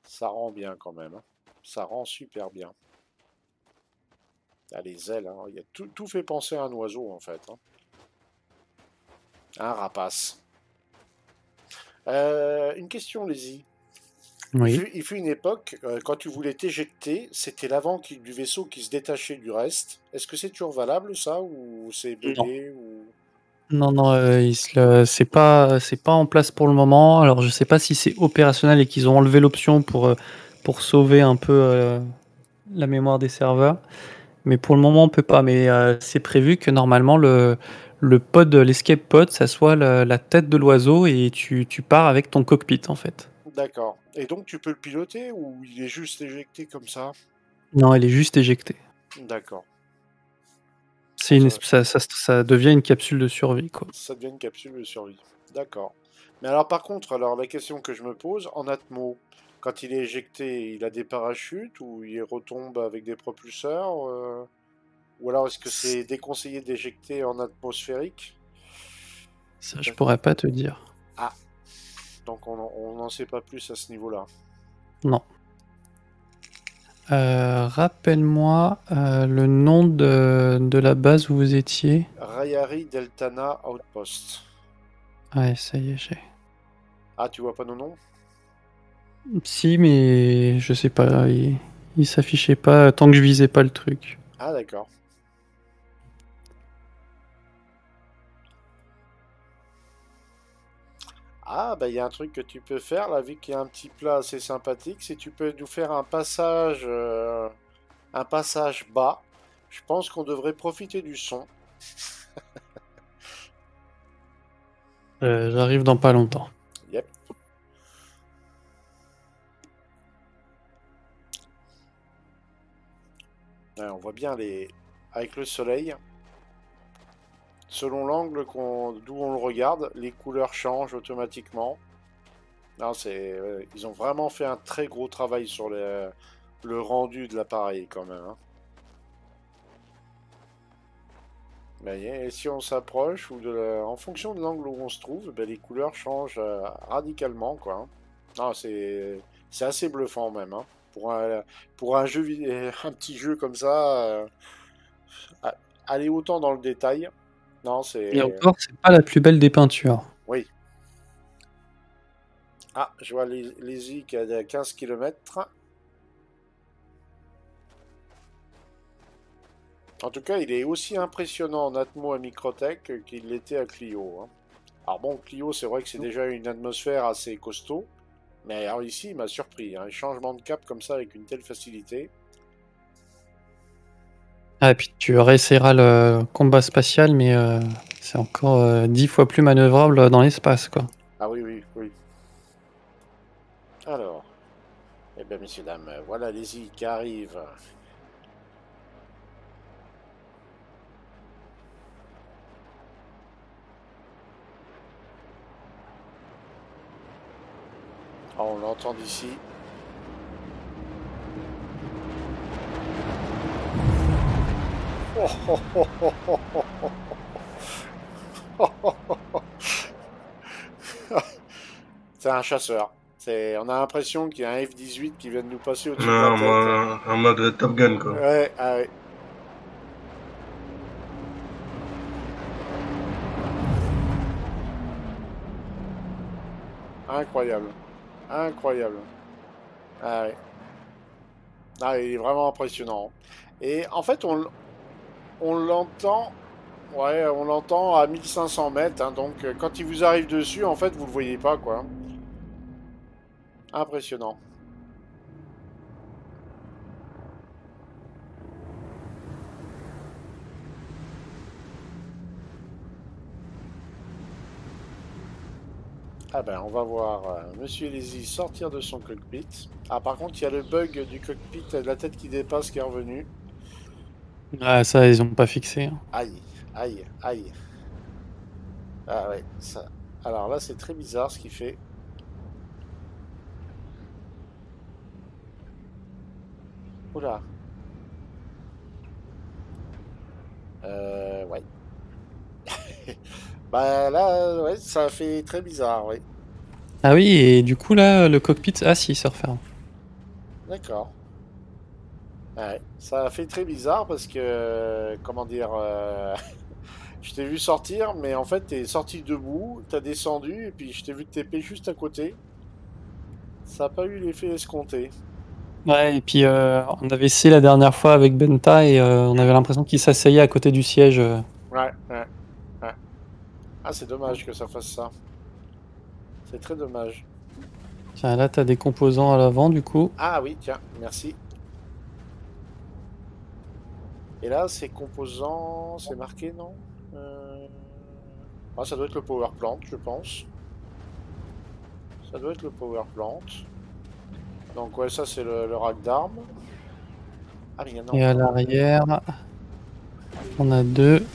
Ça rend bien quand même, hein. Ça rend super bien. Ah, les ailes, hein. Il y a tout fait penser à un oiseau en fait, hein. Un rapace. Une question, Lizzie. Oui. Il fut une époque, quand tu voulais t'éjecter, c'était l'avant du vaisseau qui se détachait du reste. Est-ce que c'est toujours valable ça, ou c'est Non. bugué ou... Non, non, c'est pas en place pour le moment. Alors, je sais pas si c'est opérationnel et qu'ils ont enlevé l'option pour sauver un peu la mémoire des serveurs. Mais pour le moment, on peut pas. Mais c'est prévu que normalement, le pod, l'escape pod, ça soit la tête de l'oiseau et tu pars avec ton cockpit, en fait. D'accord. Et donc tu peux le piloter ou il est juste éjecté comme ça? Non, elle est juste éjectée. D'accord. C'est Bon, une, ça devient une capsule de survie, quoi. ça devient une capsule de survie. D'accord. Mais alors par contre, alors la question que je me pose, en Atmo, quand il est éjecté, il a des parachutes ou il retombe avec des propulseurs, ou alors est-ce que c'est déconseillé d'éjecter en atmosphérique? Ça, je pourrais pas te dire. Donc on n'en sait pas plus à ce niveau-là. Non. Rappelle-moi le nom de la base où vous étiez. Rayari Deltana Outpost. Ouais, ça y est, j'ai. Ah, tu vois pas nos noms? Si, mais je sais pas, il s'affichait pas tant que je visais pas le truc. Ah, d'accord. Ah, bah il y a un truc que tu peux faire, là, vu qu'il y a un petit plat assez sympathique, si tu peux nous faire un passage bas. Je pense qu'on devrait profiter du son. J'arrive dans pas longtemps. Yep. Ouais, on voit bien avec le soleil. Selon l'angle d'où on le regarde, les couleurs changent automatiquement. Non, ils ont vraiment fait un très gros travail sur le rendu de l'appareil quand même, hein. Et si on s'approche, en fonction de l'angle où on se trouve, ben, les couleurs changent radicalement, quoi, hein. Non, c'est assez bluffant même, hein. Pour un un petit jeu comme ça, aller autant dans le détail, non, Et encore, c'est pas la plus belle des peintures. Oui. Ah, je vois les I qui est à 15 km. En tout cas, il est aussi impressionnant en Atmo à Microtech qu'il l'était à Clio, hein. Alors bon, Clio, c'est vrai que c'est déjà une atmosphère assez costaud. Mais alors ici, il m'a surpris, hein. Un changement de cap comme ça avec une telle facilité. Ah, et puis tu réessayeras le combat spatial, mais c'est encore 10 fois plus manœuvrable dans l'espace, quoi. Ah oui, oui, oui. Alors, eh bien, messieurs, dames, voilà les I qui arrivent. Ah, on l'entend d'ici. Oh, oh, oh, oh, oh, oh, oh. C'est un chasseur. On a l'impression qu'il y a un F-18 qui vient de nous passer au-dessus de la tête. En mode Top Gun, quoi. Ouais, ah ouais. Incroyable. Incroyable. Ah ouais. Ah, il est vraiment impressionnant. Et en fait, on l'entend. Ouais, on l'entend à 1500 mètres, hein, donc quand il vous arrive dessus, en fait, vous le voyez pas, quoi. Impressionnant. Ah ben, on va voir Monsieur Lazy sortir de son cockpit. Ah, par contre, il y a le bug du cockpit, de la tête qui dépasse qui est revenu. Ah, ça, ils ont pas fixé, hein. Aïe, aïe, aïe. Ah ouais, ça. Alors là, c'est très bizarre ce qu'il fait. Oula. Ouais. Bah là, ouais, ça fait très bizarre, oui. Ah oui, et du coup, là, le cockpit, ah si, il se referme. D'accord. Ouais, ça a fait très bizarre parce que, comment dire, je t'ai vu sortir, mais en fait, t'es sorti debout, t'as descendu, et puis je t'ai vu te TP juste à côté. Ça n'a pas eu l'effet escompté. Ouais, et puis on avait essayé la dernière fois avec Benta et on avait l'impression qu'il s'asseyait à côté du siège. Ouais, ouais, ouais. Ah, c'est dommage que ça fasse ça. C'est très dommage. Tiens, là, t'as des composants à l'avant, du coup. Ah oui, tiens, merci. Et là, ces composants, c'est marqué, non? Ah, ça doit être le power plant, je pense. Ça doit être le power plant. Donc ouais, ça c'est le rack d'armes. Ah mais il y en a Et à encore. l'arrière, on a deux.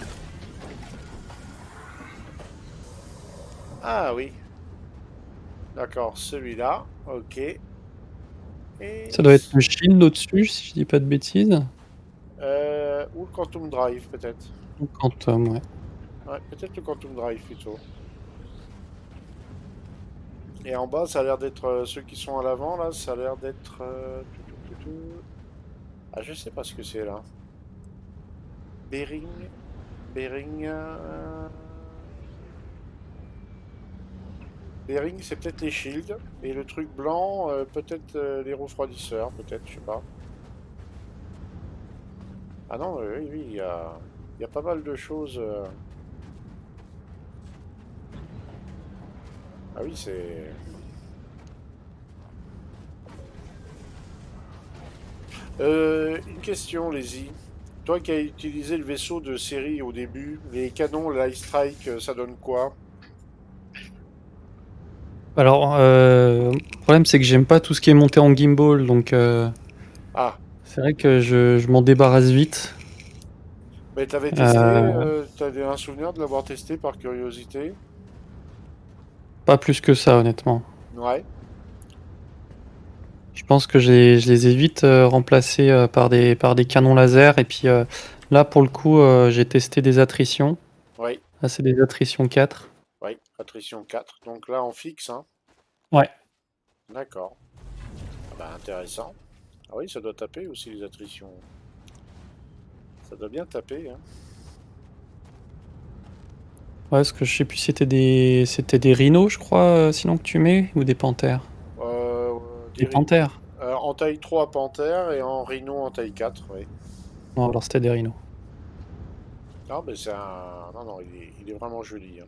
Ah oui. D'accord, celui-là. Ok. Et Ça doit être le shield au-dessus, si je dis pas de bêtises. ou le Quantum Drive peut-être. Ou Quantum, ouais. Ouais, peut-être le Quantum Drive plutôt. Et en bas, ça a l'air d'être ceux qui sont à l'avant, là, ça a l'air d'être... Ah, je sais pas ce que c'est, là. Bering... Bering... Bering, c'est peut-être les shields. Et le truc blanc, peut-être les refroidisseurs, peut-être, je sais pas. Ah non, oui, il y a pas mal de choses... Ah oui, c'est... une question, Lazy. Toi qui as utilisé le vaisseau de série au début, les canons Light Strike, ça donne quoi? Alors, le problème, c'est que j'aime pas tout ce qui est monté en gimbal, donc Ah, c'est vrai que je m'en débarrasse vite. mais t'avais testé, Euh, t'as un souvenir de l'avoir testé par curiosité? Pas plus que ça, honnêtement. Ouais. Je pense que je les ai vite remplacés par des canons laser. Et puis là, pour le coup, j'ai testé des attritions. Oui, Là, c'est des attritions 4. oui, attrition 4. Donc là, on fixe, hein. Ouais. D'accord. Ah bah, intéressant. Ah oui, ça doit taper aussi, les attritions. Ça doit bien taper, hein. Ouais, parce que je sais plus si c'était des rhinos, je crois, sinon que tu mets, ou des panthères. Des Des panthères. en taille 3 Panthère et en Rhino en taille 4, oui. Non, alors c'était des rhinos. Non, mais c'est un... Non, non, il est vraiment joli, hein.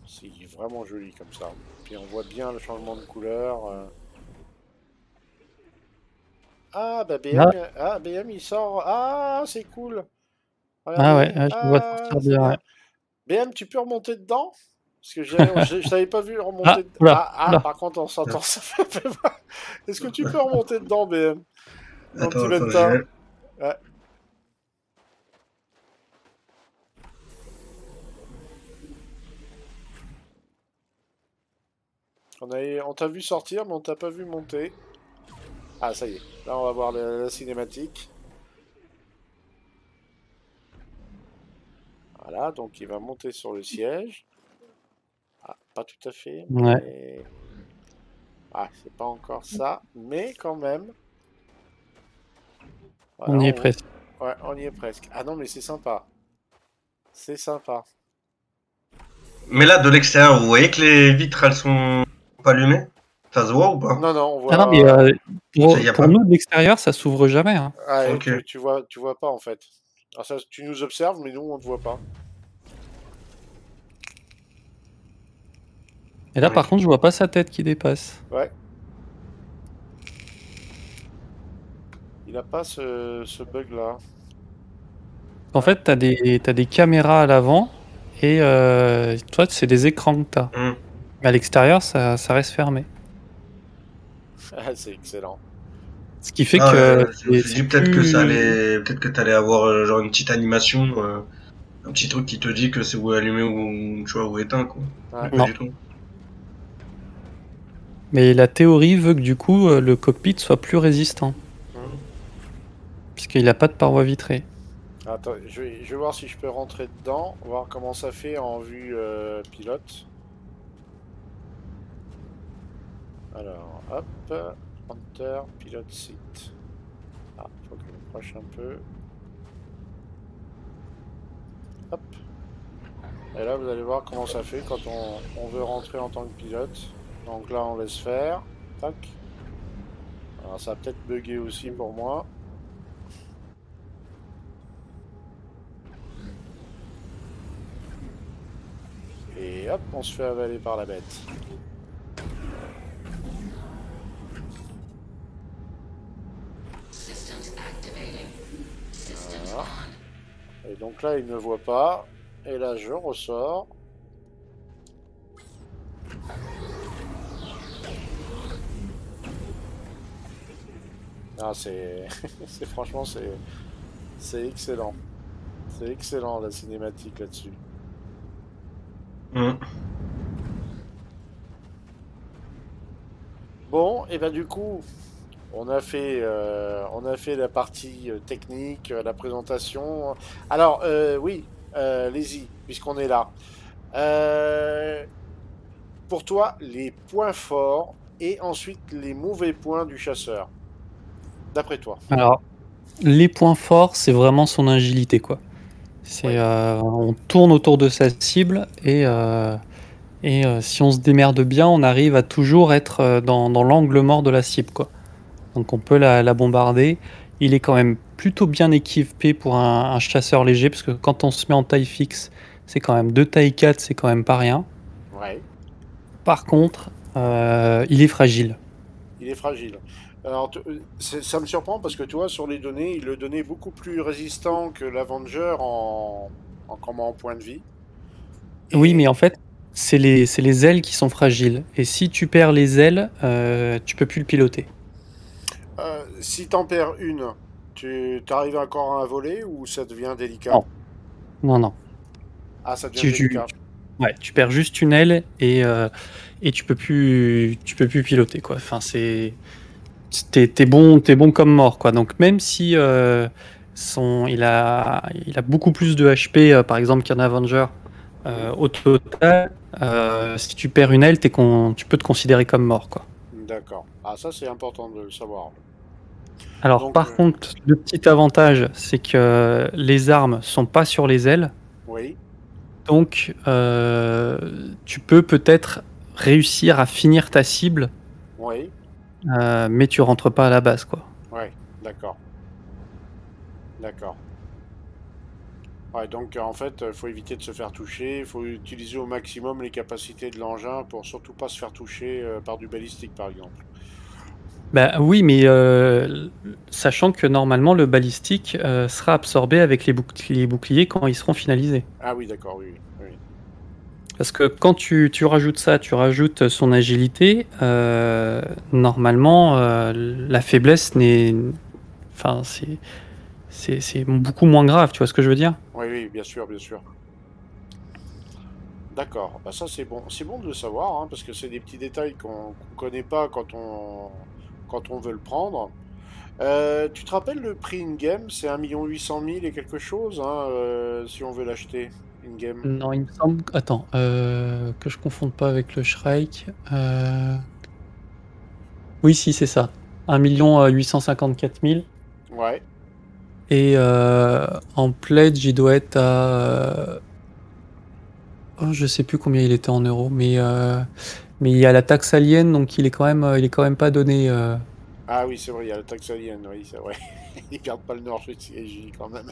C'est vraiment joli comme ça. Puis on voit bien le changement de couleur. Ah, bah Ah, BM il sort. Ah, c'est cool. ah ouais, Regardez. je le vois Ah, sortir c'est bien. bien. Ouais. BM, tu peux remonter dedans? Parce que je t'avais pas vu Ah, remonter. oula, oula. Par contre, on s'entend, ça fait un peu mal. Est-ce que tu peux remonter dedans, BM? Mon petit Attends, j'y bêta. vais. Ouais. On t'a vu sortir, mais on t'a pas vu monter. Ah, ça y est. Là, on va voir la cinématique. Voilà, donc il va monter sur le siège. Ah, pas tout à fait, Ouais. mais... Ah, c'est pas encore ça, mais quand même. Voilà, On y est presque. Ouais, on y est presque. Ah non, mais c'est sympa. C'est sympa. Mais là, de l'extérieur, vous voyez que les vitres, elles sont pas allumées? Ça se voit ou pas? Non, non, on Ah non, mais voit... Ça y a pour pas. nous, de l'extérieur, ça s'ouvre jamais. Hein. Ouais, Ok. tu vois pas, en fait. Alors ça, tu nous observes, mais nous, on te voit pas. Et là, par Ok. contre, je vois pas sa tête qui dépasse. Ouais. Il a pas ce bug-là. En fait, t'as des caméras à l'avant et toi, c'est des écrans que t'as. Hmm. Mais à l'extérieur, ça reste fermé. Ah, c'est excellent. Ce qui fait Ah, que je me suis c'est dit peut-être que ça plus... allait, peut-être que t'allais avoir genre une petite animation, un petit truc qui te dit que c'est ou allumé ou tu vois ou éteint quoi. Ouais. Pas Non. du tout. Mais la théorie veut que du coup, le cockpit soit plus résistant. Mhm. Puisqu'il n'a pas de paroi vitrée. Attends, je vais voir si je peux rentrer dedans, voir comment ça fait en vue pilote. Alors, hop, Hunter, pilote seat. Ah, faut que je m'approche un peu. Hop. Et là, vous allez voir comment ça fait quand on veut rentrer en tant que pilote. Donc là, on laisse faire. Tac. Alors, ça va peut-être bugger aussi pour moi. Et hop, on se fait avaler par la bête. Voilà. Et donc là, il ne voit pas. Et là, je ressors. Ah, franchement, c'est excellent. C'est excellent la cinématique là-dessus. Hmm. Bon, et ben du coup, on a fait la partie technique, la présentation. Alors, oui, Lazy, puisqu'on est là. Euh, pour toi, les points forts et ensuite les mauvais points du chasseur, d'après toi? Alors, les points forts, c'est vraiment son agilité, quoi. Ouais. On tourne autour de sa cible et si on se démerde bien, on arrive à toujours être dans l'angle mort de la cible, quoi. Donc on peut la bombarder. Il est quand même plutôt bien équipé pour un chasseur léger, parce que quand on se met en taille fixe, c'est quand même 2 taille 4, c'est quand même pas rien. Ouais. Par contre, il est fragile. Il est fragile. Alors, ça me surprend parce que tu vois, sur les données, il le donnait beaucoup plus résistant que l'Avenger en point de vie. Oui, mais Et en fait, c'est les ailes qui sont fragiles. Et si tu perds les ailes, tu peux plus le piloter. si t'en perds une, tu arrives encore à voler ou ça devient délicat? Non, non, non. Ah, ça devient Tu, tu, délicat. ouais, tu perds juste une aile et tu peux plus piloter, quoi. Enfin, t'es bon comme mort, quoi. Donc même si il a beaucoup plus de HP, par exemple, qu'un Avenger, au total, si tu perds une aile, tu peux te considérer comme mort, quoi. D'accord. Ah, ça, c'est important de le savoir. Alors Donc, par contre, le petit avantage, c'est que les armes sont pas sur les ailes, oui, donc tu peux peut-être réussir à finir ta cible, oui, mais tu rentres pas à la base, quoi. oui, d'accord. D'accord. Ouais, donc en fait, il faut éviter de se faire toucher, il faut utiliser au maximum les capacités de l'engin pour surtout pas se faire toucher par du balistique, par exemple. Bah oui, mais sachant que normalement le balistique sera absorbé avec les boucliers quand ils seront finalisés. Ah oui, d'accord, oui, oui, oui. Parce que quand tu rajoutes ça, tu rajoutes son agilité, normalement la faiblesse n'est... Enfin, c'est beaucoup moins grave, tu vois ce que je veux dire? Oui, oui, bien sûr, bien sûr. D'accord, bah ça c'est bon de le savoir, hein, parce que c'est des petits détails qu'on connaît pas quand on veut le prendre. Tu te rappelles le prix in-game? C'est 1 800 000 et quelque chose, hein, si on veut l'acheter in-game. Non, il me semble... Attends, que je confonde pas avec le Shrike. Oui, si, c'est ça. 1 854 000. Ouais, Et en pledge, il doit être à... oh, je sais plus combien il était en euros, mais il y a la taxe alien, donc il est quand même pas donné. ah oui, c'est vrai, il y a la taxe alien, oui, c'est vrai. Ils perdent pas le nord chez CIJ quand même.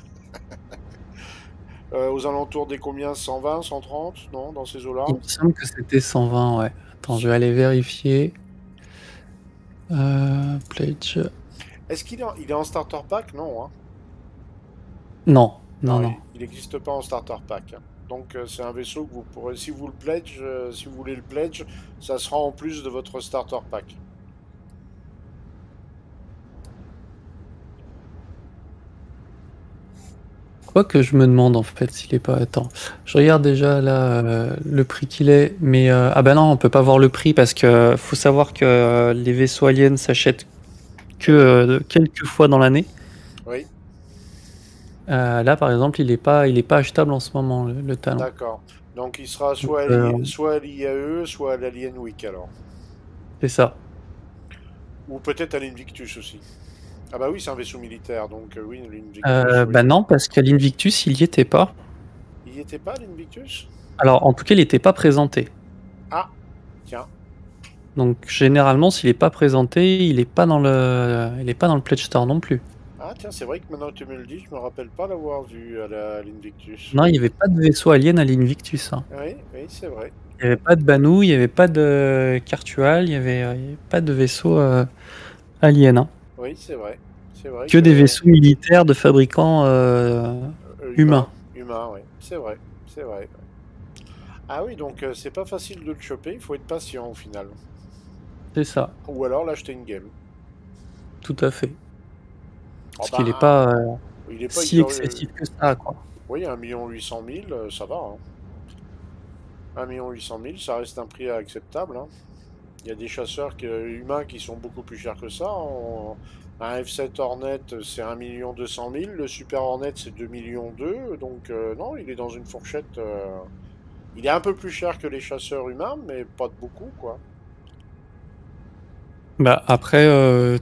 Aux alentours des combien? 120, 130? Non, dans ces eaux-là? Il me semble que c'était 120, ouais. Attends, je vais aller vérifier. Pledge. Est-ce il est en starter pack? Non, hein. Non, non, Non, non. il n'existe pas en starter pack, hein. Donc c'est un vaisseau que vous pourrez, si vous le pledge, si vous voulez le pledge, ça sera en plus de votre starter pack. Quoi que je me demande en fait s'il est pas. Attends, je regarde déjà là le prix qu'il est, mais ah bah non, on peut pas voir le prix parce que faut savoir que les vaisseaux aliens s'achètent que quelques fois dans l'année. Oui, Là, par exemple, il est pas achetable en ce moment, le talent. d'accord. Donc il sera Donc, soit à l'IAE, soit à l'Alien Week alors. c'est ça. Ou peut-être à l'Invictus aussi. Ah bah oui, c'est un vaisseau militaire, donc oui, l'Invictus, oui. Bah non, parce qu'à l'Invictus, il y était pas. Il y était pas, l'Invictus? Alors, en tout cas, il n'était pas présenté. Ah, tiens. Donc, généralement, s'il n'est pas présenté, il est pas dans le Pledge Store non plus. Ah tiens, c'est vrai que maintenant que tu me le dis, je me rappelle pas l'avoir vu à l'Invictus. Non, il n'y avait pas de vaisseau alien à l'Invictus, hein. Oui, oui, c'est vrai. Il n'y avait pas de Banu, il n'y avait pas de Cartual, il y avait pas de vaisseau alien, hein. Oui, c'est vrai. C'est vrai Que des vaisseaux militaires de fabricants humains. Humain, oui. C'est vrai. C'est vrai. Ah oui, donc c'est pas facile de le choper, il faut être patient au final. C'est ça, Ou alors l'acheter une game. tout à fait. Oh Parce qu'il n'est ben, pas il est pas si hyper. excessif que ça, quoi. Oui, 1 800 000, ça va, hein. 1 800 000, ça reste un prix acceptable, hein. Il y a des chasseurs humains qui sont beaucoup plus chers que ça. Un F7 Hornet, c'est 1 200 000. Le Super Hornet, c'est 2 2 millions. Donc, non, il est dans une fourchette. Il est un peu plus cher que les chasseurs humains, mais pas de beaucoup, quoi. Bah, après,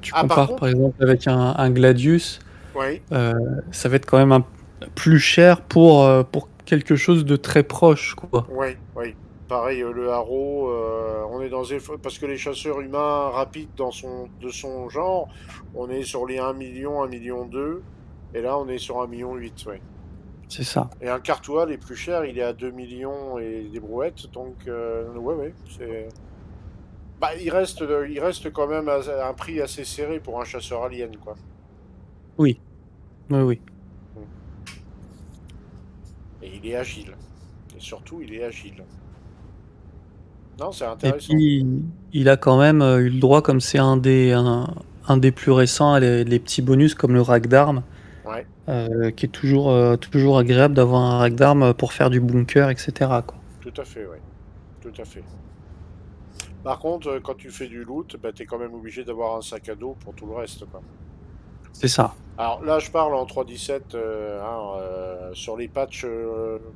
tu Ah, par compares contre, par exemple avec un Gladius, oui, ça va être quand même plus cher pour quelque chose de très proche, quoi. oui, oui. Pareil, le haro, on est dans parce que les chasseurs humains rapides de son genre, on est sur les 1 million, 1 million 2, et là on est sur 1 million 8, ouais. C'est ça. Et un cartois, les plus chers, il est à 2 millions et des brouettes, donc ouais, ouais, c'est... Bah, il reste quand même à un prix assez serré pour un chasseur alien, quoi. Oui, oui, oui. Et il est agile. Et surtout, il est agile. Non, c'est Et intéressant. puis, il a quand même eu le droit, comme c'est un des plus récents, les petits bonus comme le rack d'armes, Ouais, qui est toujours agréable d'avoir un rack d'armes pour faire du bunker, etc., quoi. tout à fait, ouais. Tout à fait. Par contre, quand tu fais du loot, bah, t'es quand même obligé d'avoir un sac à dos pour tout le reste, quoi. C'est ça. Alors là, je parle en 3.17 sur les patchs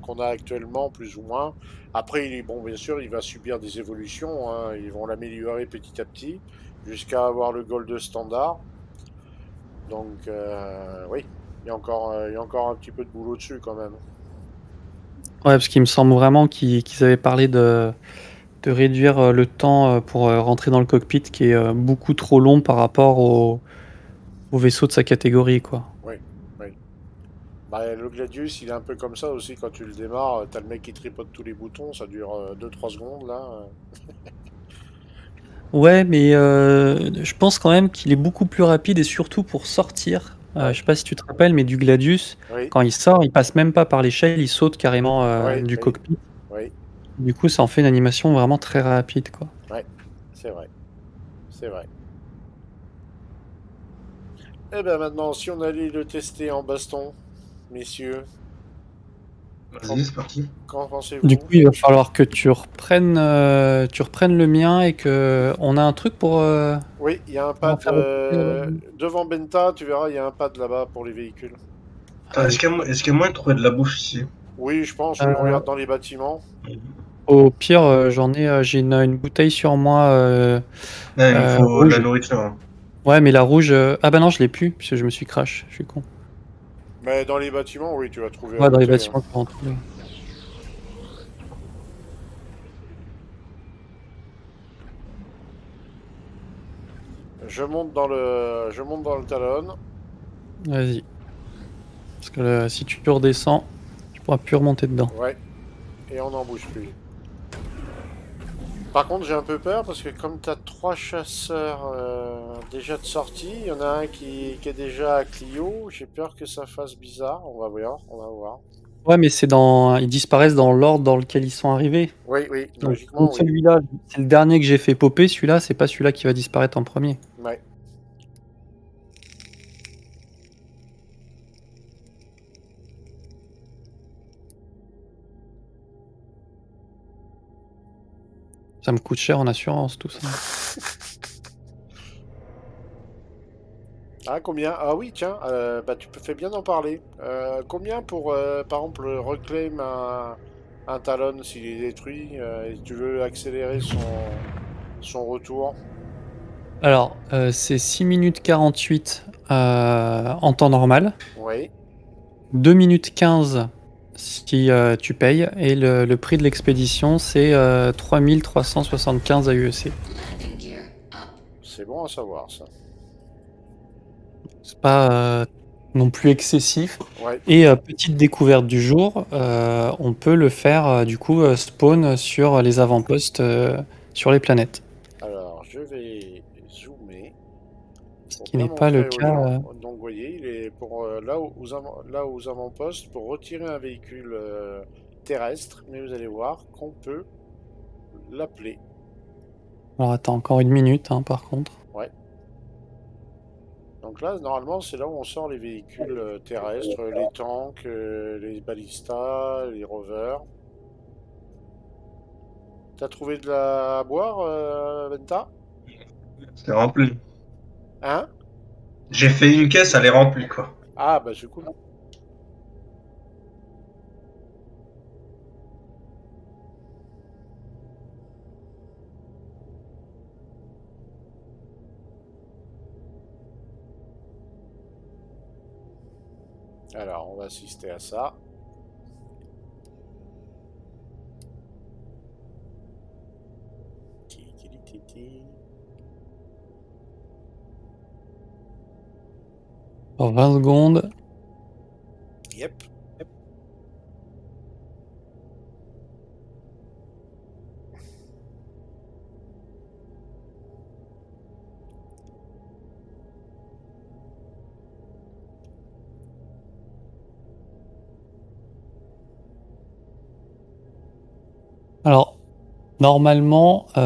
qu'on a actuellement, plus ou moins. Après, bon, bien sûr, il va subir des évolutions, hein. Ils vont l'améliorer petit à petit jusqu'à avoir le gold standard. Donc, oui, il y a encore un petit peu de boulot dessus quand même. Ouais, parce qu'il me semble vraiment qu'ils avaient parlé de réduire le temps pour rentrer dans le cockpit, qui est beaucoup trop long par rapport au vaisseau de sa catégorie, quoi. Oui, oui. Bah, le Gladius, il est un peu comme ça aussi. Quand tu le démarres, t'as le mec qui tripote tous les boutons. Ça dure 2-3 secondes là. Ouais, mais je pense quand même qu'il est beaucoup plus rapide et surtout pour sortir. Ouais, Je sais pas si tu te rappelles, mais du Gladius, oui, quand il sort, il passe même pas par l'échelle, il saute carrément oui, du oui, cockpit. oui, Du coup, ça en fait une animation vraiment très rapide, quoi. ouais. C'est vrai, c'est vrai. Eh ben maintenant, si on allait le tester en baston, messieurs, qu'en Vas-y, c'est parti. qu'en Du pensez-vous? coup, il va falloir que tu reprennes le mien et que on a un truc Oui, il y a un pour en pad faire reposer là-bas. devant Benta, tu verras, il y a un pad là-bas pour les véhicules. Attends, Vas-y. est-ce qu'il y a moyen de trouver de la bouffe ici? Oui, je pense, oui, Euh, regarde dans les bâtiments. Au pire, j'ai une bouteille sur moi Ouais, il nous faut de la rouge. nourriture, hein. Ouais, mais la rouge. Ah bah non, je l'ai plus, puisque je me suis crash. Je suis con. Mais dans les bâtiments, oui, tu vas trouver la Ouais, dans les bouteille, hein. bâtiments tu peux en trouver. Je monte dans le talon. Vas-y. Parce que si tu redescends, tu pourras plus remonter dedans. Ouais, et on n'en bouge plus. Par contre, j'ai un peu peur parce que comme tu as 3 chasseurs déjà de sortie, il y en a un qui est déjà à Clio. J'ai peur que ça fasse bizarre. On va voir, on va voir. Ouais, mais ils disparaissent dans l'ordre dans lequel ils sont arrivés. Oui, oui, Donc comme logiquement, oui. celui-là, c'est le dernier que j'ai fait popper, celui-là, c'est pas celui-là qui va disparaître en premier. Ouais. Ça me coûte cher en assurance, tout ça. Ah, combien? Ah oui, tiens, bah, fais bien d'en parler. Combien pour, par exemple, reclaim un talon s'il est détruit et tu veux accélérer son retour? Alors, c'est 6 minutes 48 en temps normal, Oui. 2 minutes 15 si tu payes, et le prix de l'expédition, c'est 3375 AUEC. C'est bon à savoir, ça. C'est pas non plus excessif. Ouais. Et petite découverte du jour, on peut le faire du coup spawn sur les avant-postes sur les planètes. Alors, je vais zoomer Ce pour qui bien n'est pas le montrer aux cas. gens. Donc, vous voyez, il est pour là aux avant-postes pour retirer un véhicule terrestre. Mais vous allez voir qu'on peut l'appeler. Alors attends, encore une minute hein, par contre. Ouais. Donc là, normalement, c'est là où on sort les véhicules terrestres, les tanks, les balistas, les rovers. T'as trouvé de la à boire, Benta? C'est rempli. Hein? J'ai fait une caisse, elle est remplie, quoi. Ah, bah c'est cool. Alors, on va assister à ça. Dans 20 secondes. Yep. Alors, normalement, il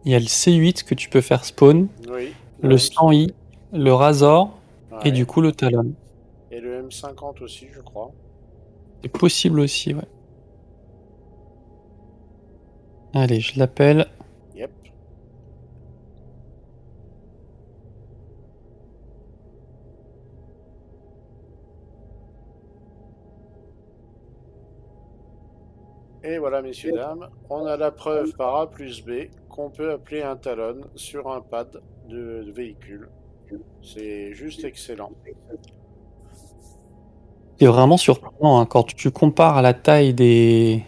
y a le C8 que tu peux faire spawn, Oui. le 100i, le Razor Ouais. et du coup le Talon. Et le M50 aussi, je crois. C'est possible aussi, ouais. Allez, je l'appelle. Yep. Et voilà, messieurs, dames, on a la preuve par A plus B qu'on peut appeler un Talon sur un pad de véhicule. C'est juste excellent. C'est vraiment surprenant, hein. Quand tu compares à la taille des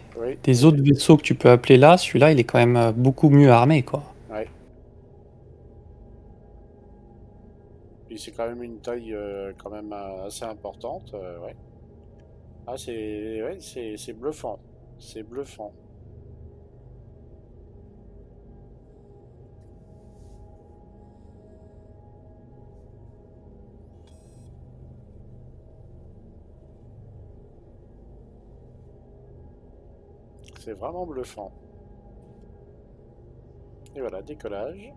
autres vaisseaux que tu peux appeler là, celui-là, il est quand même beaucoup mieux armé, quoi. Ouais. Puis c'est quand même une taille quand même assez importante, ouais. Ah, c'est bluffant. C'est bluffant. C'est vraiment bluffant. Et voilà, décollage.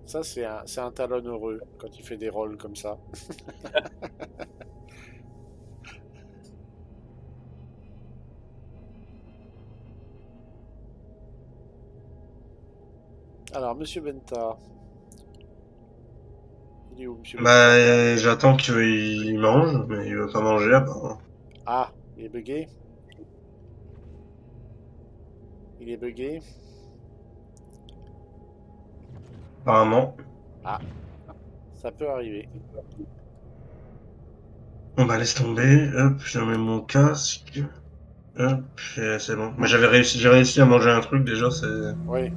Ça, c'est un Talon heureux quand il fait des rolls comme ça. Alors, Monsieur Benta. Il est où, Monsieur Benta? Bah, j'attends qu'il mange, mais il veut pas manger apparemment. Ah, il est bugué. Il est bugué. Apparemment. Ah, ça peut arriver. Bon bah laisse tomber, hop, je mets mon casque. Hop, et c'est bon. Mais j'ai réussi à manger un truc déjà, c'est... Oui.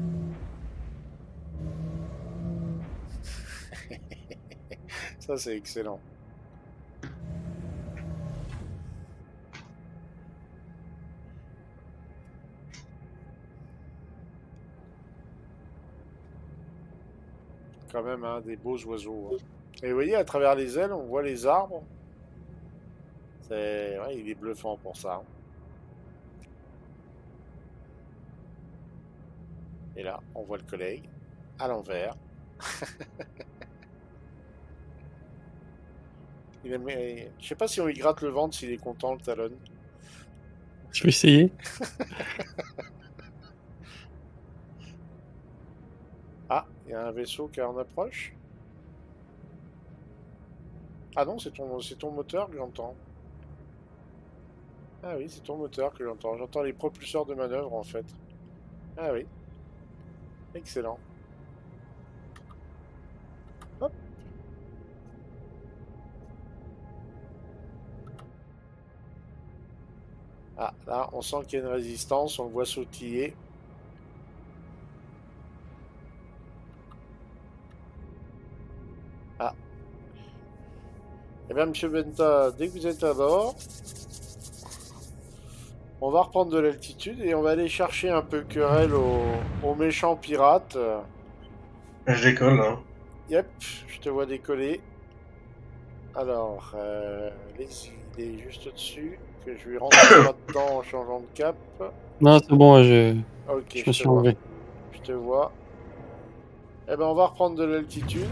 Ça, c'est excellent. Quand même, hein, des beaux oiseaux. Hein. Et vous voyez, à travers les ailes, on voit les arbres. Ouais, il est bluffant pour ça. Hein. Et là, on voit le collègue à l'envers. Je sais pas si on lui gratte le ventre s'il est content, le Talon. Je vais essayer. Ah, il y a un vaisseau qui est en approche. Ah non, c'est ton moteur que j'entends. Ah oui, c'est ton moteur que j'entends. J'entends les propulseurs de manœuvre en fait. Ah oui. Excellent. Hop. Ah, là, on sent qu'il y a une résistance, on le voit sautiller. Ah. Eh bien, Monsieur Benta, dès que vous êtes à bord, on va reprendre de l'altitude et on va aller chercher un peu querelle aux méchants pirates. Je décolle, hein. Yep, je te vois décoller. Alors, il est juste au-dessus, que je lui rentre pas dedans en changeant de cap. Non, c'est bon, Ok, je me suis enlevé. Je te vois. Eh ben, on va reprendre de l'altitude.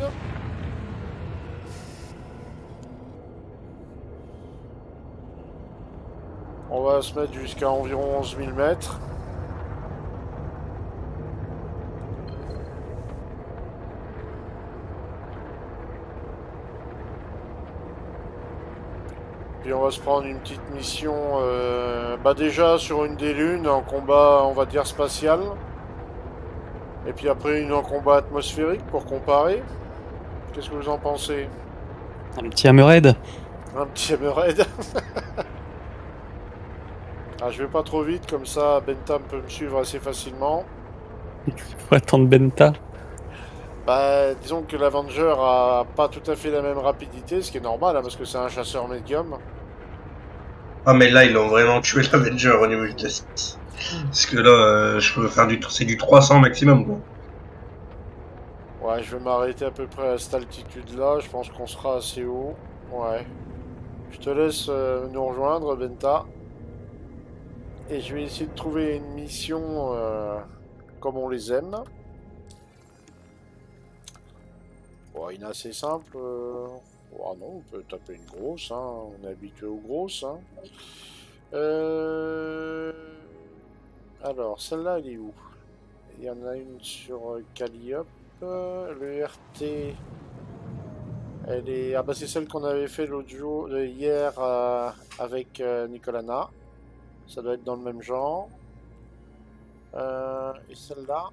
On va se mettre jusqu'à environ 11 000 mètres. Puis on va se prendre une petite mission, déjà sur une des lunes, en combat, on va dire spatial. Et puis après, une en combat atmosphérique pour comparer. Qu'est-ce que vous en pensez? Un petit hammerhead. Un petit hammerhead. Ah, je vais pas trop vite, comme ça Bentham peut me suivre assez facilement. Il faut attendre Benta. Bah, disons que l'Avenger a pas tout à fait la même rapidité, ce qui est normal, hein, parce que c'est un chasseur médium. Ah, mais là, ils l'ont vraiment tué l'Avenger au niveau du test. Parce que là, je peux faire c'est du 300 maximum, quoi. Ouais, je vais m'arrêter à peu près à cette altitude-là, je pense qu'on sera assez haut. Ouais. Je te laisse nous rejoindre, Benta. Et je vais essayer de trouver une mission comme on les aime. Bon, une assez simple. Oh non, on peut taper une grosse, hein. On est habitué aux grosses. Hein. Alors, celle-là, elle est où? Il y en a une sur Calliope. Le RT, elle est... Ah bah c'est celle qu'on avait fait l'autre jour, hier avec Nicolana. Ça doit être dans le même genre. Et celle-là,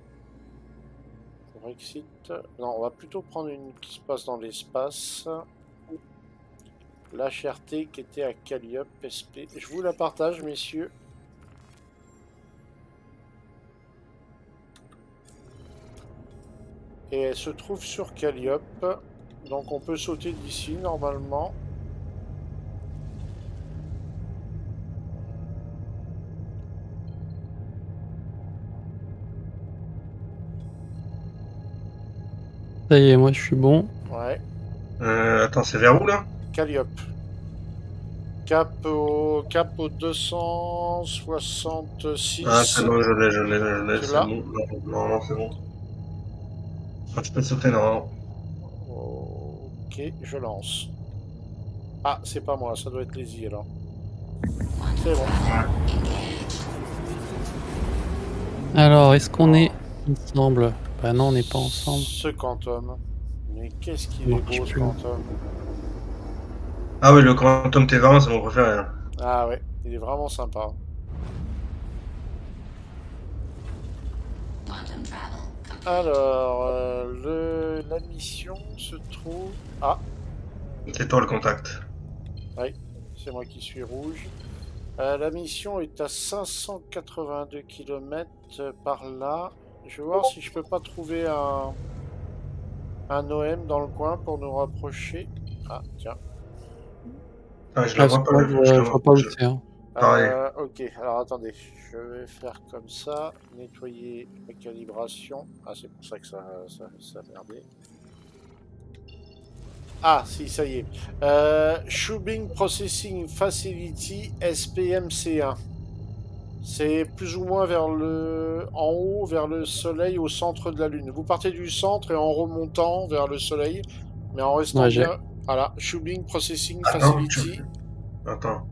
Brexit. Non, on va plutôt prendre une qui se passe dans l'espace. L'HRT qui était à Calliope SP. Je vous la partage, messieurs. Et elle se trouve sur Calliope. Donc on peut sauter d'ici normalement. Ça y est, moi je suis bon. Ouais. Attends, c'est vers où, là? Calliope. Cap au 266. Ah, c'est bon, je l'ai, c'est l'as? bon. Non, c'est bon. Ah, tu peux sauter, non. Ok, je lance. Ah, c'est pas moi, ça doit être les alors. C'est bon. Alors, est-ce qu'on est ensemble? Bah non, on n'est pas ensemble. Ce Quantum. Mais qu'est-ce qu'il est Non, beau, je ce peux. Quantum. Ah oui, le Quantum T20, c'est mon préféré. Hein. Ah ouais, il est vraiment sympa. Alors, la mission se trouve... Ah, C'est toi le contact. oui, c'est moi qui suis rouge. La mission est à 582 km par là. Je vais voir si je peux pas trouver un OM dans le coin pour nous rapprocher. Ah, tiens. Ah, je la vois pas. Je vois pas où c'est. Hein. Pareil. Ok, alors attendez, je vais faire comme ça, nettoyer la calibration. Ah, c'est pour ça que ça a merdé. Ah, si, ça y est. Shubing Processing Facility SPMC1. C'est plus ou moins vers en haut, vers le soleil, au centre de la Lune. Vous partez du centre et en remontant vers le soleil, mais en restant bien... Voilà, Shubing Processing Facility. Attends.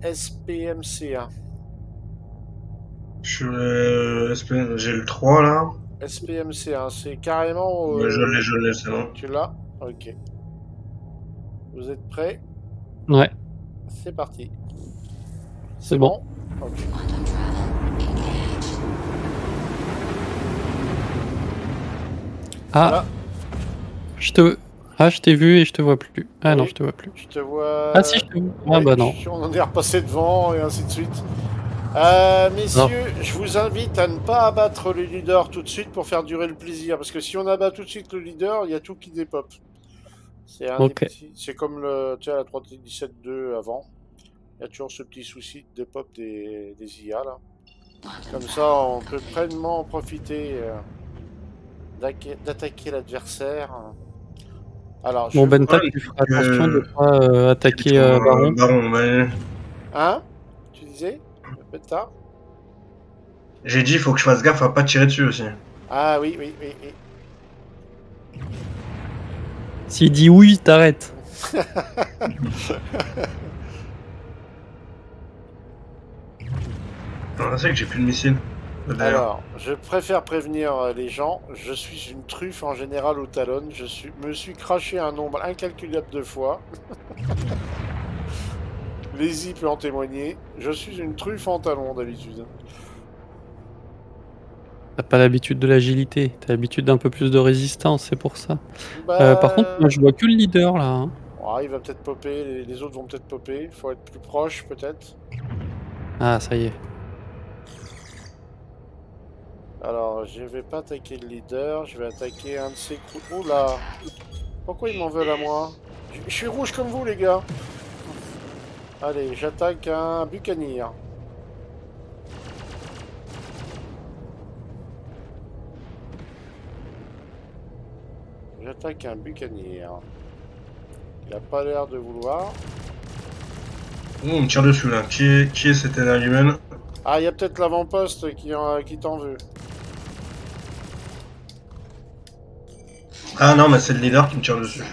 SPMC1. J'ai le 3 là. SPMC1, c'est carrément... Je l'ai, c'est bon. Tu l'as? Ok. Vous êtes prêts? Ouais. C'est parti. C'est bon. Ok. Ah, Voilà. je t'ai vu et je te vois plus. Ah oui. non, je te vois plus. Je te vois... Ah si, je te vois. Ah bah non. On en est repassé devant et ainsi de suite. Messieurs, je vous invite à ne pas abattre le leader tout de suite pour faire durer le plaisir. Parce que si on abat tout de suite le leader, il y a tout qui dépop. C'est un des petits... C'est comme la 3.17.2 avant. Il y a toujours ce petit souci de dépop des IA là. Comme ça, on peut pleinement en profiter d'attaquer l'adversaire. Alors, bon, Benta, tu feras attention de ne pas attaquer Baron. Baron, ouais. Hein? Tu disais? Benta? J'ai dit, il faut que je fasse gaffe à pas tirer dessus aussi. Ah oui. S'il dit oui, t'arrêtes. C'est que j'ai plus de missiles. Alors, je préfère prévenir les gens. Je suis une truffe en général au talon. Me suis craché un nombre incalculable de fois. Lazy peut en témoigner. Je suis une truffe en talon d'habitude. T'as pas l'habitude de l'agilité, t'as l'habitude d'un peu plus de résistance, c'est pour ça. Bah... Par contre, moi je vois que le leader là. Hein. Oh, il va peut-être popper, les autres vont peut-être popper. Faut être plus proche, peut-être. Ah, ça y est. Alors, je vais pas attaquer le leader, je vais attaquer un de ses coups. Oh là! Pourquoi ils m'en veulent à moi? Je suis rouge comme vous, les gars. Allez, j'attaque un buccaneer. J'attaque un buccaneer. Il a pas l'air de vouloir. Oh, on me tire dessus là. Qui est cette énergumène? Ah, il y a peut-être l'avant-poste qui t'en veut. Ah non, mais c'est le leader qui me tire dessus.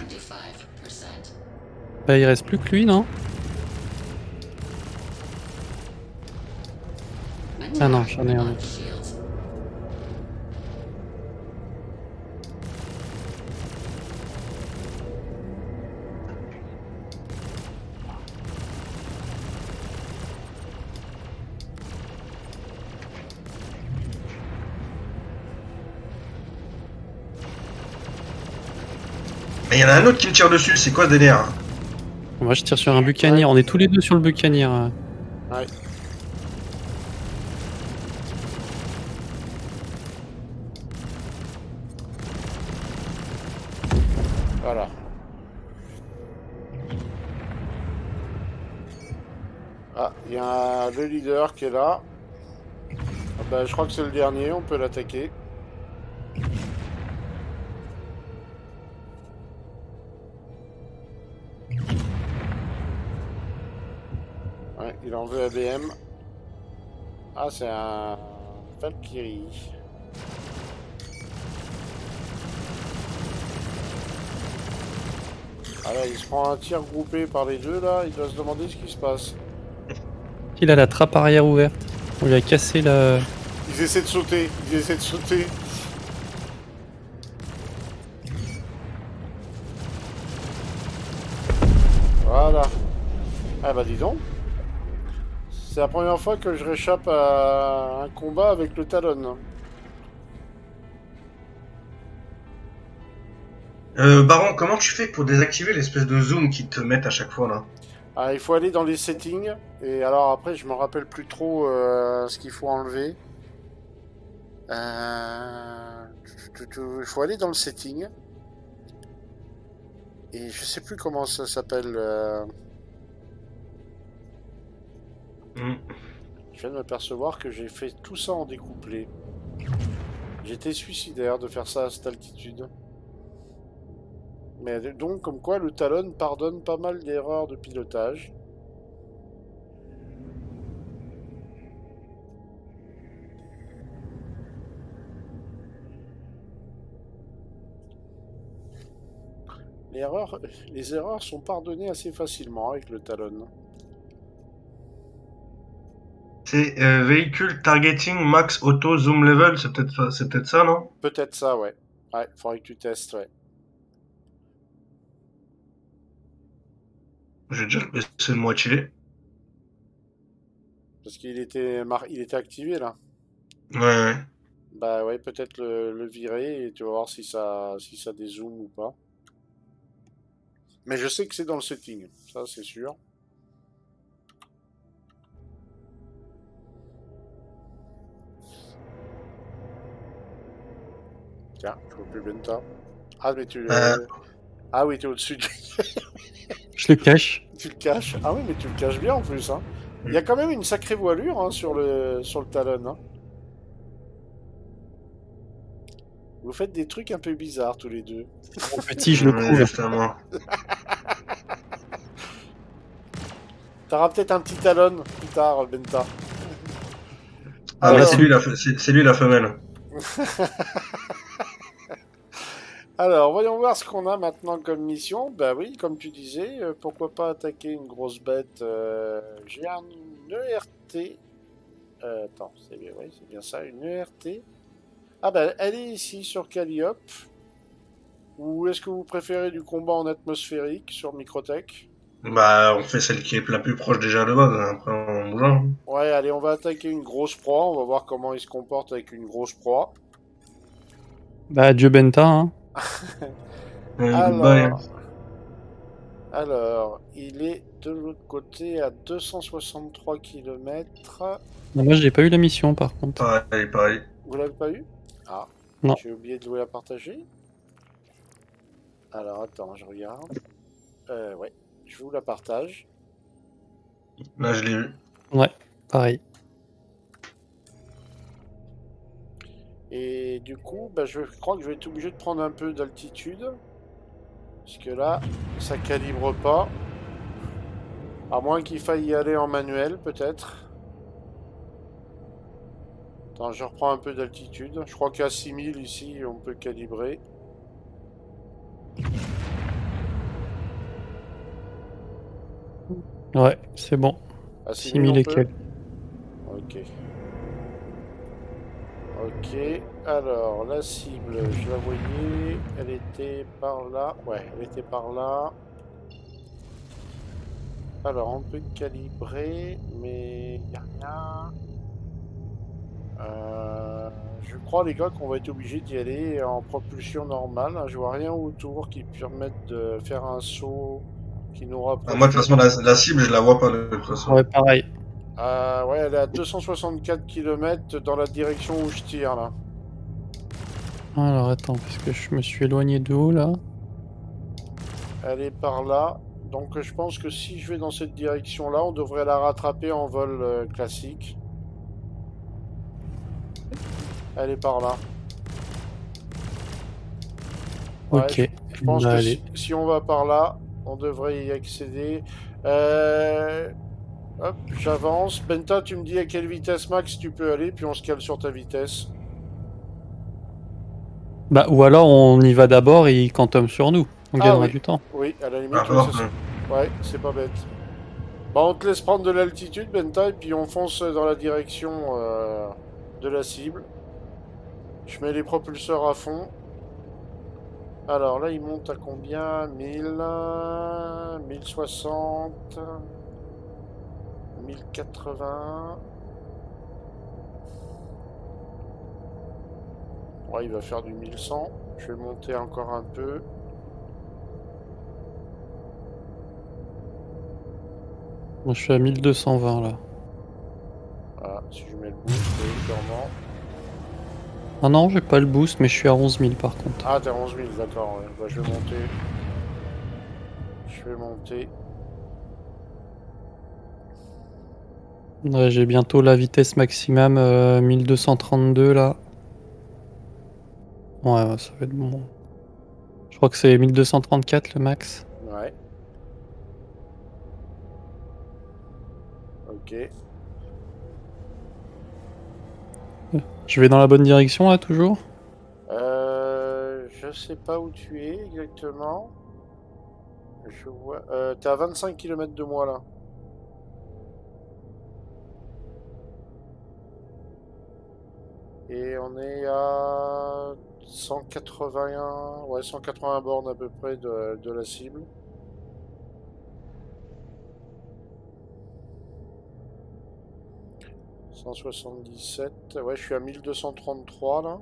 Bah, il reste plus que lui, non? Ah non, j'en ai un autre. Mais il y en a un autre qui me tire dessus, c'est quoi ce délire? Moi je tire sur un buccaneer, on est tous les deux sur le buccaneer. Ouais. Voilà. Ah, il y a le leader qui est là. Ah bah, je crois que c'est le dernier, on peut l'attaquer. Ouais, il en veut ABM. Ah, c'est un Valkyrie. Ah là, il se prend un tir groupé par les deux, là. Il doit se demander ce qui se passe. Il a la trappe arrière ouverte. On lui a cassé la... Ils essaient de sauter. Ils essaient de sauter. Voilà. Ah bah dis donc. C'est la première fois que je réchappe à un combat avec le Talon. Baron, comment tu fais pour désactiver l'espèce de zoom qui te met à chaque fois là? Ah, il faut aller dans les settings. Et alors après, je me rappelle plus trop ce qu'il faut enlever. Il faut aller dans le setting. Et je sais plus comment ça s'appelle. Je viens de m'apercevoir que j'ai fait tout ça en découplé. J'étais suicidaire de faire ça à cette altitude. Mais donc, comme quoi, le Talon pardonne pas mal d'erreurs de pilotage. Les erreurs sont pardonnées assez facilement avec le Talon. C'est véhicule targeting max auto zoom level, c'est peut-être ça, non? Peut-être ça, ouais. Ouais, faudrait que tu testes, ouais. J'ai déjà laissé de moitié. Parce qu'il était, il était activé, là. Ouais. Bah ouais, peut-être le virer et tu vas voir si ça dézoome ou pas. Mais je sais que c'est dans le setting, ça c'est sûr. Tiens, je vois plus Benta. Ah, mais tu... Ah oui, t'es au-dessus de... Je le cache. Tu le caches. Ah oui, mais tu le caches bien en plus, hein. Il y a quand même une sacrée voilure hein, sur le Talon. Hein. Vous faites des trucs un peu bizarres tous les deux. Mon petit, je le couvre. Justement. T'auras peut-être un petit Talon plus tard, Benta. Ah, Alors... c'est lui la femelle. Alors, voyons voir ce qu'on a maintenant comme mission. Bah oui, comme tu disais, pourquoi pas attaquer une grosse bête. J'ai un ERT. Attends, c'est bien ça, une ERT. Ah bah, elle est ici sur Calliope. Ou est-ce que vous préférez du combat en atmosphérique sur Microtech? Bah, on fait celle qui est la plus proche déjà de base, hein, après on bouge. Hein. Ouais, allez, on va attaquer une grosse proie. On va voir comment il se comporte avec une grosse proie. Bah, adieu Benta, hein. Goodbye. Hein. Alors, il est de l'autre côté à 263 km. Moi, j'ai pas eu la mission par contre. Pareil, pareil. Vous l'avez pas eu? Ah, Non. j'ai oublié de vous la partager. Alors, attends, je regarde. Ouais, je vous la partage. Là, je l'ai eu. Ouais, pareil. Et du coup, bah, je crois que je vais être obligé de prendre un peu d'altitude. Parce que là, ça calibre pas. À moins qu'il faille y aller en manuel, peut-être. Attends, je reprends un peu d'altitude. Je crois qu'à 6000 ici, on peut calibrer. Ouais, c'est bon. À 6000 on et peut. quelques. Ok. Ok. Alors, la cible, je la voyais. Elle était par là. Ouais, elle était par là. Alors, on peut calibrer, mais il n'y a rien. Je crois, les gars, qu'on va être obligé d'y aller en propulsion normale. Je vois rien autour qui permette de faire un saut qui nous Ah, moi, de rapproche. toute façon, la cible, je la vois pas de toute façon. Ouais, pareil. Ouais, elle est à 264 km dans la direction où je tire, là. Alors attends, parce que je me suis éloigné de haut là. Elle est par là. Donc je pense que si je vais dans cette direction-là, on devrait la rattraper en vol classique. Elle est par là. Ouais, Ok. je pense Bah, que allez. si on va par là, on devrait y accéder. Hop, j'avance. Benta, tu me dis à quelle vitesse max tu peux aller, puis on se cale sur ta vitesse. Bah, ou alors on y va d'abord et il quantum sur nous. On Ah gagnera oui, du temps. oui, à la limite, oui, Alors, ouais, c'est pas bête. Bah, on te laisse prendre de l'altitude, Benta, et puis on fonce dans la direction de la cible. Je mets les propulseurs à fond. Alors là, il monte à combien? 1000, 1060, 1080. Ouais, il va faire du 1100. Je vais monter encore un peu. Moi je suis à 1220 là. Voilà, si je mets le boost, oui, sûrement. Ah non, j'ai pas le boost, mais je suis à 11 000 par contre. Ah, t'es à 11 000, d'accord. Ouais. Bah, je vais monter. Je vais monter. Ouais, j'ai bientôt la vitesse maximum 1232 là. Ouais, ça va être bon. Je crois que c'est 1234 le max. Ouais. Ok. Je vais dans la bonne direction là toujours? Je sais pas où tu es exactement. Je vois. T'es à 25 km de moi là. Et on est à 181. Ouais, 180 bornes à peu près de la cible. « 177. Ouais, je suis à 1233 là.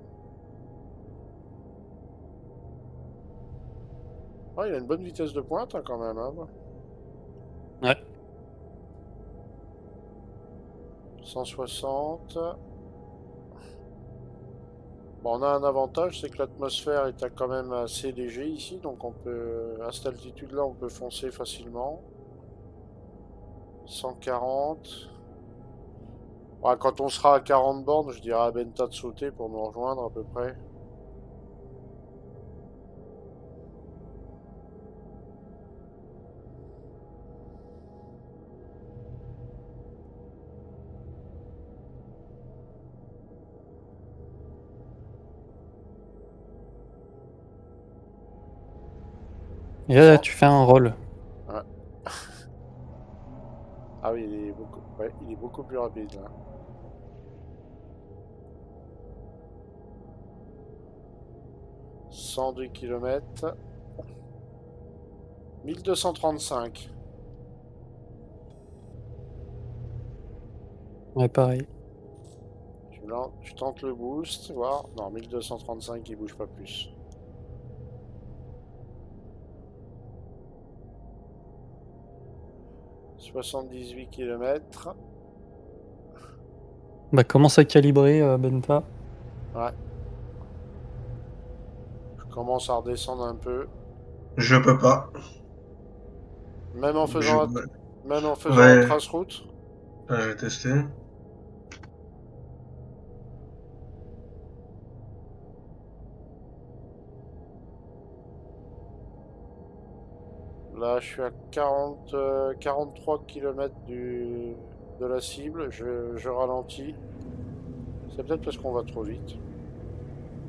Ouais, il a une bonne vitesse de pointe hein, quand même. Hein. Ouais. 160. Bon, on a un avantage, c'est que l'atmosphère est quand même assez léger ici, donc on peut, à cette altitude-là, on peut foncer facilement. 140. Ouais, quand on sera à 40 bornes, je dirais à Benta de sauter pour nous rejoindre à peu près. Et là, tu fais un roll. Ouais. Ah oui, il est beaucoup plus rapide là. « 102 km. 1235. Ouais, pareil. Je tente le boost, voir. Non, 1235, il bouge pas plus. « 78 km. Bah, commence à calibrer, Benta. Ouais. Je commence à redescendre un peu. Je peux pas. Même en faisant, un Ouais. trace route. Je vais tester. Là, je suis à 43 km de la cible. Je ralentis. C'est peut-être parce qu'on va trop vite.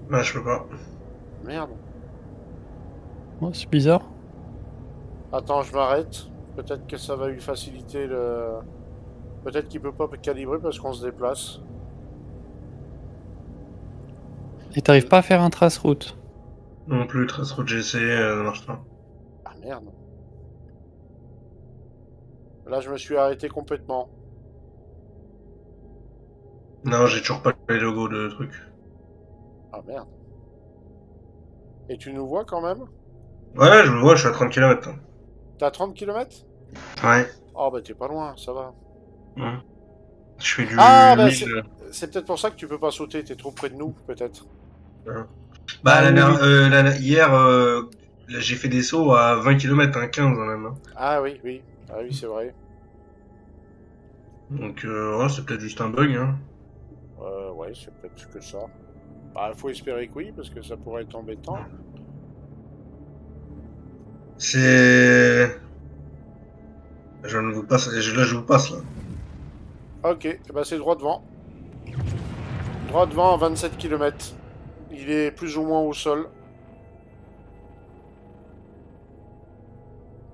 Bah, je peux pas. Merde. Oh, c'est bizarre. Attends, je m'arrête. Peut-être que ça va lui faciliter le... Peut-être qu'il peut pas calibrer parce qu'on se déplace. Et t'arrives pas à faire un trace route. Non plus, trace route GC, ça marche pas. Ah merde. Là, je me suis arrêté complètement. Non, j'ai toujours pas les logos de trucs. Ah merde. Et tu nous vois quand même? Ouais, je le vois, je suis à 30 km. T'as 30 km? Ouais. Oh bah t'es pas loin, ça va. Ouais. Je fais du Ah bah 1000. c'est peut-être pour ça que tu peux pas sauter, t'es trop près de nous, peut-être. Bah, Ah, oui. hier, là, j'ai fait des sauts à 20 km, hein, 15 même. Hein. Ah oui, oui. Ah oui, c'est vrai. Donc, ouais, c'est peut-être juste un bug. Hein. Ouais, c'est peut-être que ça. Bah, faut espérer que oui, parce que ça pourrait être embêtant. C'est. Je ne vous passe. Là, je vous passe, là. Ok, bah c'est droit devant. Droit devant à 27 km. Il est plus ou moins au sol.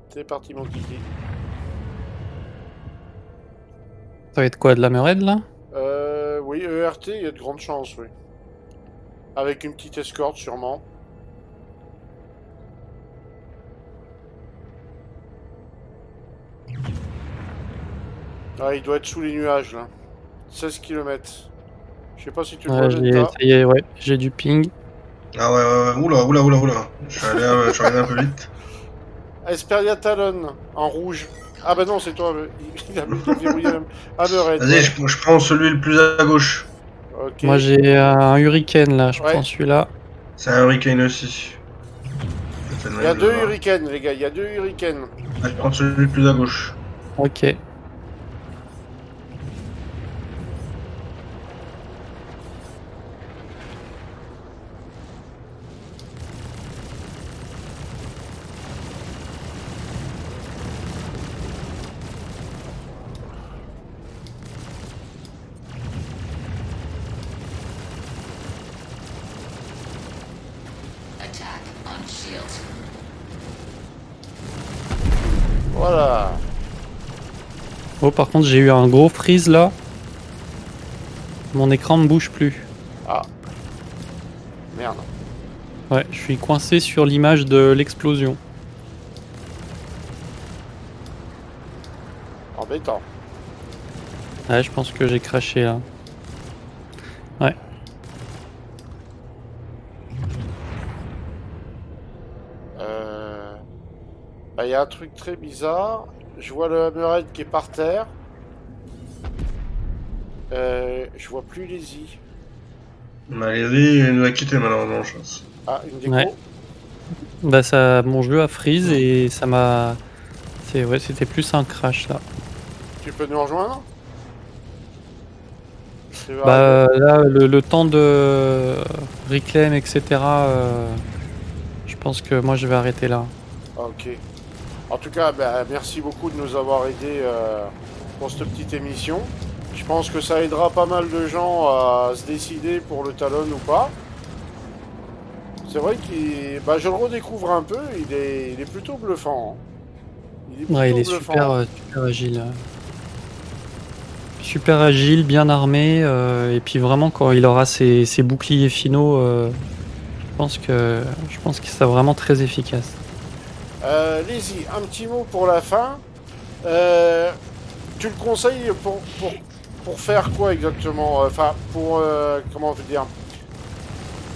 C'est parti mon kiki. Ça va être quoi, de la Mered là? Oui, ERT, il y a de grandes chances, oui. Avec une petite escorte, sûrement. Ah, il doit être sous les nuages, là. 16 km. Je sais pas si tu le vois, Ça Benta. y est, ouais, j'ai du ping. Ah ouais. Oula. Je suis allé un peu vite. Esperia Talon, en rouge. Ah bah non, c'est toi. Il a verrouillé Hammerhead. Vas-y, Ouais. je prends celui le plus à gauche. Ok. Moi j'ai un Hurricane là, je Ouais. prends celui-là. C'est un Hurricane aussi. Il y a deux Hurricanes, les gars. Il y a deux Hurricanes. Ah, je prends celui le plus à gauche. Ok. Attack on shields. Voilà. Oh, par contre, j'ai eu un gros freeze là. Mon écran ne bouge plus. Ah. Merde. Ouais, je suis coincé sur l'image de l'explosion. Embêtant. Ouais, je pense que j'ai craché là. Ouais. Bah, y a un truc très bizarre. Je vois le Hammerhead qui est par terre. Je vois plus les I. Allez-y, nous a quitté malheureusement, je pense. Ah, une déco. Ouais. Bah ça, mon jeu a freeze et ça m'a... Ouais, c'était plus un crash là. Tu peux nous rejoindre? Bah là, le temps de reclaim, etc. Je pense que moi je vais arrêter là. Ok. En tout cas, bah, merci beaucoup de nous avoir aidés pour cette petite émission. Je pense que ça aidera pas mal de gens à se décider pour le Talon ou pas. C'est vrai bah, je le redécouvre un peu, il est plutôt bluffant. Hein. Ouais, il est super, super agile. Super agile, bien armé, et puis vraiment quand il aura ses boucliers finaux, je pense que ça vraiment très efficace. Lizzie, un petit mot pour la fin. Tu le conseilles pour faire quoi exactement? Enfin, pour... comment je veux dire?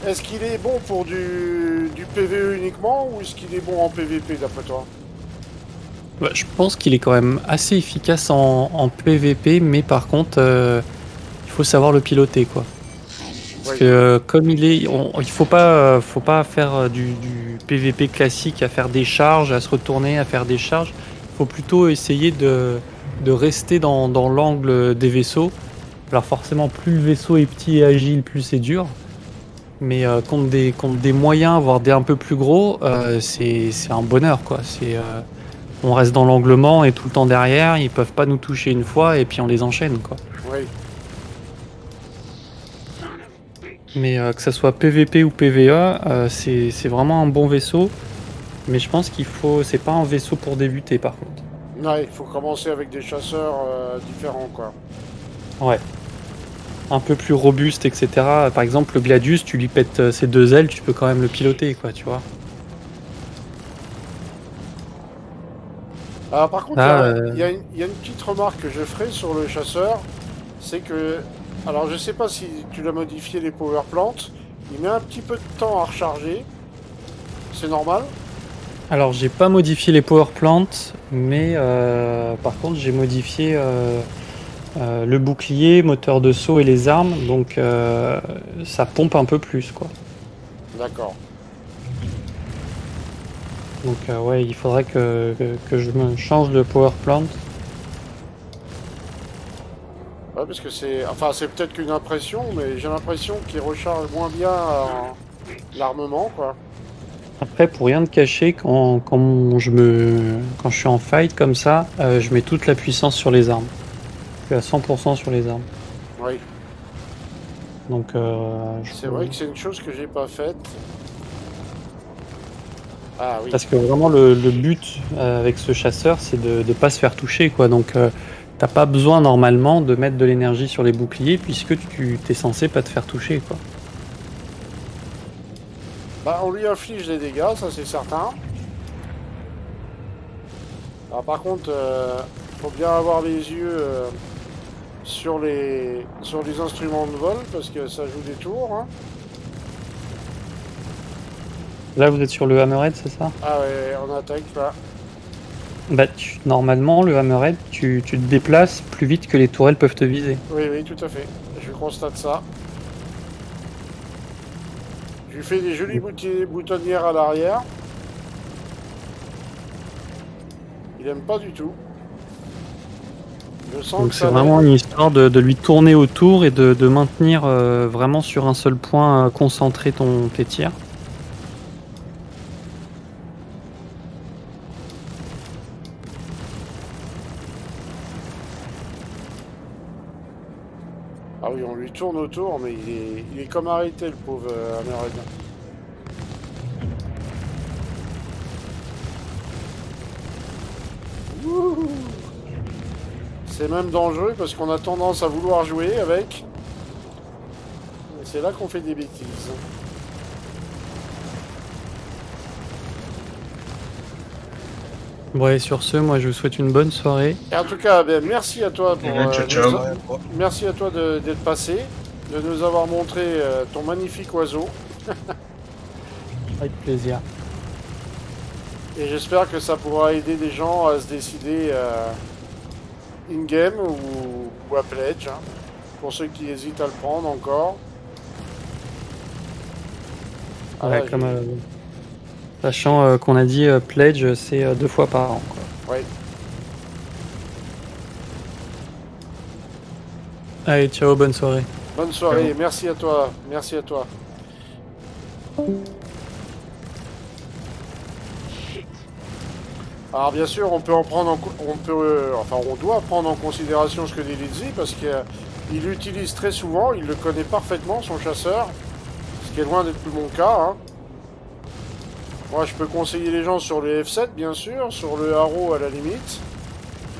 Est-ce qu'il est bon pour du PvE uniquement ou est-ce qu'il est bon en PvP d'après toi? Bah, je pense qu'il est quand même assez efficace en PVP, mais par contre, il faut savoir le piloter, quoi. Parce Oui. que comme il faut pas faire du PVP classique, à faire des charges, à se retourner, à faire des charges. Il faut plutôt essayer de rester dans l'angle des vaisseaux. Alors forcément, plus le vaisseau est petit et agile, plus c'est dur. Mais contre des moyens, voire des un peu plus gros, c'est un bonheur, quoi. On reste dans l'anglement et tout le temps derrière, ils peuvent pas nous toucher une fois et puis on les enchaîne, quoi. Oui. Mais que ça soit PVP ou PVE, c'est vraiment un bon vaisseau. Mais je pense c'est pas un vaisseau pour débuter par contre. Ouais, il faut commencer avec des chasseurs différents, quoi. Ouais. Un peu plus robuste, etc. Par exemple, le Gladius, tu lui pètes ses 2 ailes, tu peux quand même le piloter, quoi, tu vois. Alors par contre, Ah, il y a une petite remarque que je ferai sur le chasseur, c'est que, alors je sais pas si tu l'as modifié les power plants, il met un petit peu de temps à recharger, c'est normal? Alors, j'ai pas modifié les power plants, mais par contre, j'ai modifié le bouclier, moteur de saut et les armes, donc ça pompe un peu plus, quoi. D'accord. Donc ouais, il faudrait que je me change de power plant. Ouais, parce que c'est, enfin c'est peut-être qu'une impression, mais j'ai l'impression qu'il recharge moins bien l'armement, quoi. Après, pour rien te cacher, quand je suis en fight comme ça, je mets toute la puissance sur les armes. Je suis à 100% sur les armes. Oui. Donc C'est vrai que c'est une chose que j'ai pas faite. Ah oui. Parce que vraiment le but avec ce chasseur, c'est de ne pas se faire toucher, quoi. Donc t'as pas besoin normalement de mettre de l'énergie sur les boucliers puisque tu t'es censé pas te faire toucher, quoi. Bah on lui inflige des dégâts, ça c'est certain. Alors par contre, faut bien avoir les yeux sur les instruments de vol parce que ça joue des tours, hein. Là, vous êtes sur le Hammerhead, c'est ça? Ah ouais, on attaque là. Bah, normalement, le Hammerhead, tu te déplaces plus vite que les tourelles peuvent te viser. Oui, oui, tout à fait. Je constate ça. Je lui fais des jolies boutonnières à l'arrière. Il aime pas du tout. Je sens Donc que c'est ça vraiment une histoire de lui tourner autour et de maintenir vraiment sur un seul point concentré tes tirs. Ah oui, on lui tourne autour, mais il est comme arrêté, le pauvre Hammerhead. Wouhou. C'est même dangereux parce qu'on a tendance à vouloir jouer avec. Et c'est là qu'on fait des bêtises. Ouais, sur ce, moi je vous souhaite une bonne soirée. Et en tout cas, ben, merci à toi pour Ciao, ciao. merci à toi d'être passé, de nous avoir montré ton magnifique oiseau. Avec plaisir. Et j'espère que ça pourra aider des gens à se décider in-game ou à pledge, hein, pour ceux qui hésitent à le prendre encore. Ah Ouais, ouais, comme, sachant qu'on a dit pledge, c'est 2 fois par an, quoi. ouais. Allez, ciao, bonne soirée. Bonne soirée, merci à toi, merci à toi. Alors bien sûr, on peut en prendre on doit prendre en considération ce que dit Lizzy parce qu'il l'utilise très souvent, il le connaît parfaitement son chasseur, ce qui est loin d'être plus mon cas, hein. Moi, je peux conseiller les gens sur le F7, bien sûr, sur le Haro à la limite,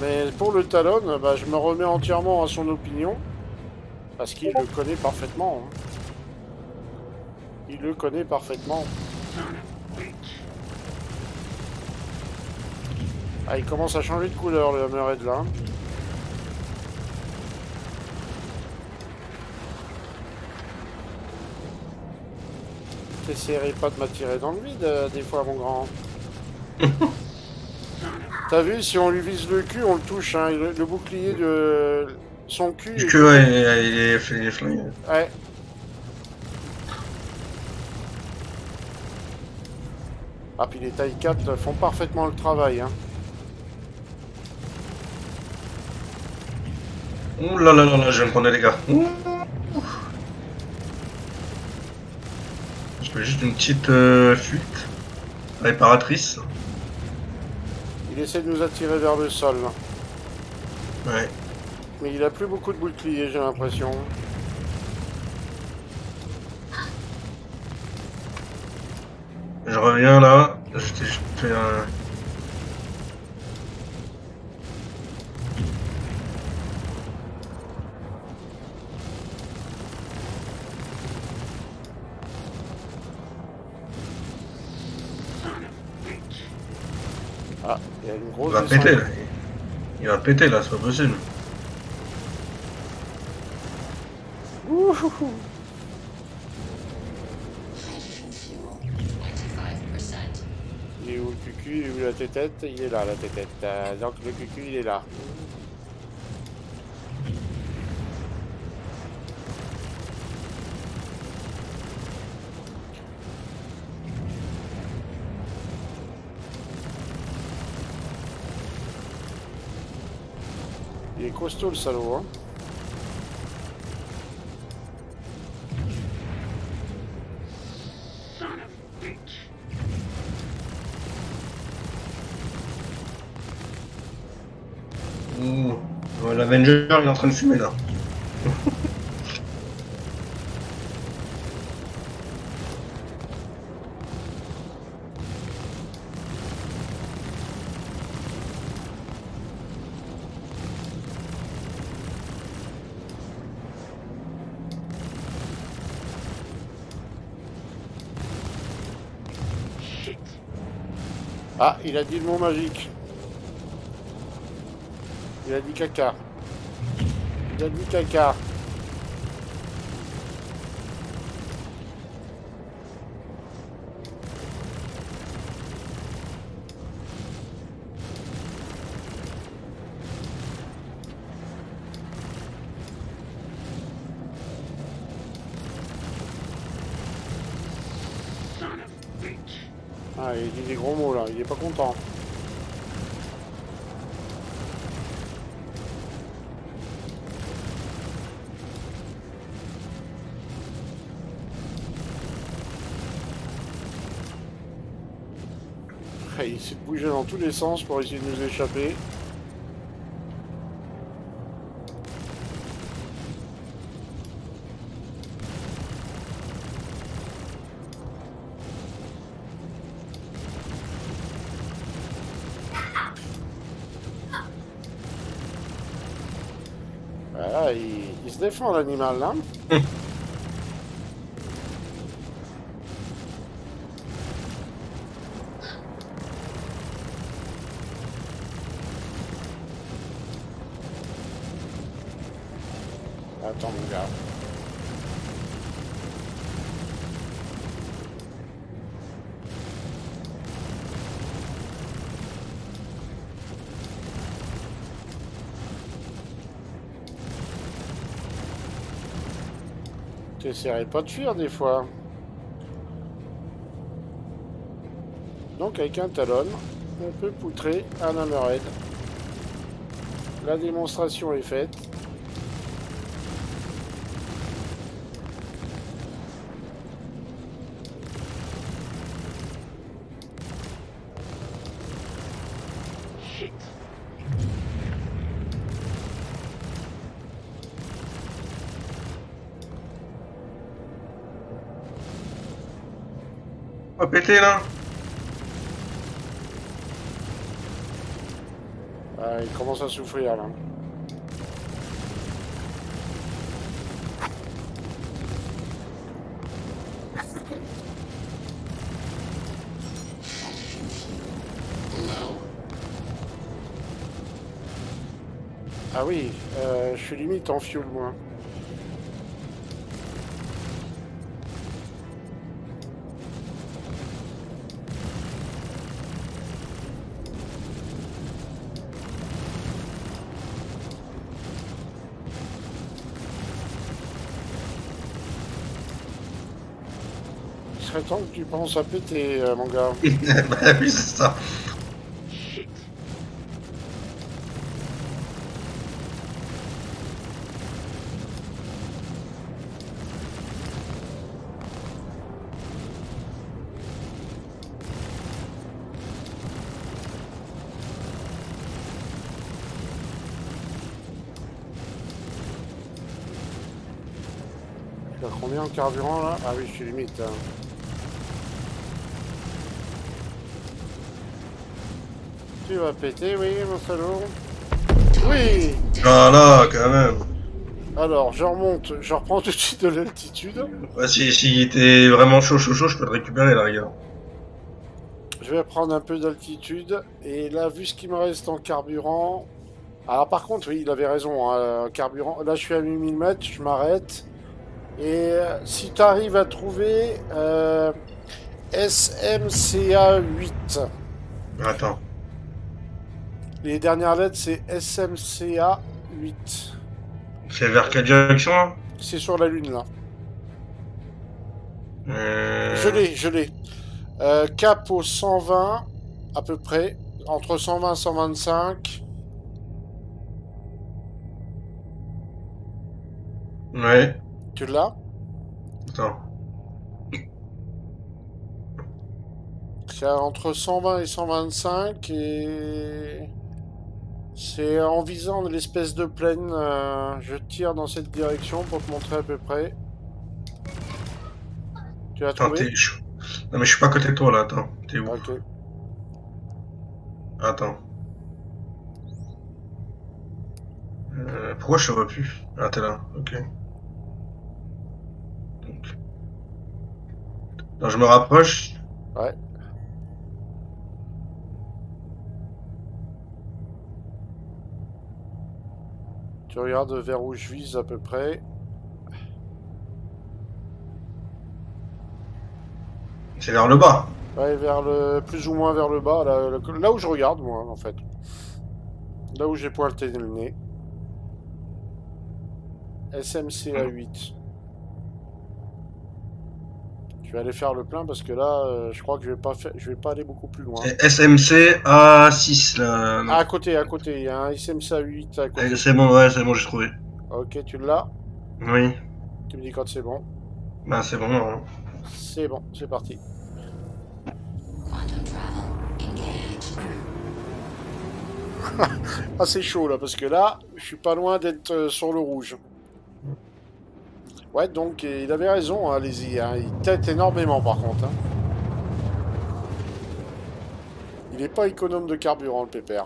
mais pour le Talon, bah, je me remets entièrement à son opinion parce qu'il le connaît parfaitement, hein. Il le connaît parfaitement. Ah, il commence à changer de couleur, le Hammerhead, là. T'essaierais pas de m'attirer dans le vide des fois, mon grand. T'as vu, si on lui vise le cul, on le touche. Hein. Le bouclier de son cul. Du cul, ouais, il est flingué. Ouais. Ah, puis les tailles 4 font parfaitement le travail. Hein. Ouh là là là là, je vais me prendre les gars. Ouh. Je fais juste une petite fuite réparatrice. Il essaie de nous attirer vers le sol. Ouais. Mais il a plus beaucoup de boucliers, j'ai l'impression. Je reviens là. Je t'ai fait un... Ah, il y a une grosse Il va descente. péter là. Il va péter là, c'est pas possible. Ouhouhou. Il est où le cucu? Il est où la tétette? Il est là, la tétette. Donc le cucu, il est là. Il est costaud le salaud, hein. Ouh. Ouais, l'Avenger il est en train de fumer là. Ah, il a dit le mot magique. Il a dit caca. Il a dit caca. Ah, il dit des gros mots là, il est pas content. Il essaie de bouger dans tous les sens pour essayer de nous échapper. Voilà, il se défend l'animal là. Attends mon gars. T'essaierais pas de fuir des fois. Donc avec un talon, on peut poutrer un hammerhead. La démonstration est faite. On va péter là. Ah, il commence à souffrir là. Ah oui, je suis limite en fuel moi. Il serait temps que tu penses à péter, mon gars. Bah oui, c'est ça. Tu as combien en carburant là? Ah oui, je suis limite. Hein. Tu vas péter, oui, mon salaud. Oui! Ah là, quand même. Alors, je remonte, je reprends tout de suite de l'altitude. Ouais, si t'es vraiment chaud, je peux le récupérer, là, regarde. Je vais prendre un peu d'altitude. Et là, vu ce qu'il me reste en carburant. Alors, par contre, oui, il avait raison. Hein, carburant. Là, je suis à 8000 mètres, je m'arrête. Et si tu arrives à trouver SMCA 8. Attends. Les dernières lettres, c'est SMCA 8. C'est vers quelle direction, là? C'est sur la Lune, là. Euh... Je l'ai. Cap au 120, à peu près. Entre 120 et 125. Ouais. Tu l'as? Attends. C'est entre 120 et 125 et c'est en visant l'espèce de plaine. Je tire dans cette direction pour te montrer à peu près. Tu l'as Attends, trouvé? Non, mais je suis pas à côté de toi, là, attends. T'es où? Ok. Attends. Pourquoi je te vois plus? Ah, t'es là, ok. Donc... Non, je me rapproche. Ouais. Tu regardes vers où je vise à peu près. C'est vers le bas. Ouais, vers le plus ou moins vers le bas, là où je regarde moi en fait. Là où j'ai pointé le nez. SMCA 8. Je vais aller faire le plein parce que là, je crois que je vais pas aller beaucoup plus loin. C'est SMC A6, là. Non. Ah, à côté, il y a un SMCA 8 à côté. C'est bon, ouais, c'est bon, j'ai trouvé. Ok, tu l'as? Oui. Tu me dis quand c'est bon. Bah, c'est bon, hein. C'est bon, c'est parti. Ah, c'est chaud là, parce que là, je suis pas loin d'être sur le rouge. Ouais, donc il avait raison, hein, allez-y. Hein, il tète énormément par contre. Hein. Il est pas économe de carburant, le pépère.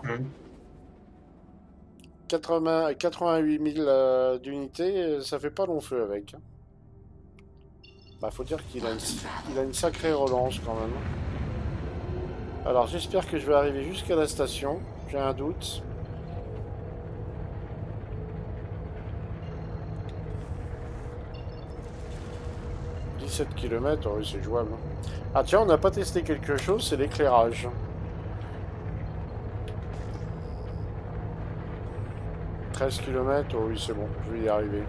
88 000 d'unités, ça fait pas long feu avec. Hein. Bah, faut dire qu'il a, il a une sacrée relance quand même. Alors, j'espère que je vais arriver jusqu'à la station. J'ai un doute. « 17 km, oui, c'est jouable. Ah tiens, on n'a pas testé quelque chose, c'est l'éclairage. « 13 km, oh oui, c'est bon, je vais y arriver.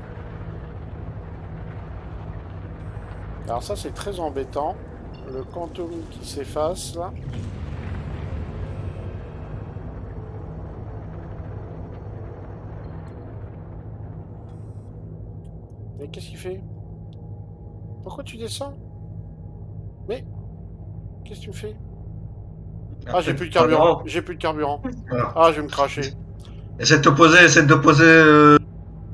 Alors ça, c'est très embêtant. Le quantum qui s'efface, là. Mais qu'est-ce qu'il fait? Pourquoi tu descends? Mais qu'est-ce que tu me fais? Ah, j'ai plus de carburant. J'ai plus de carburant. Ah, je vais me cracher. Essaie de te poser.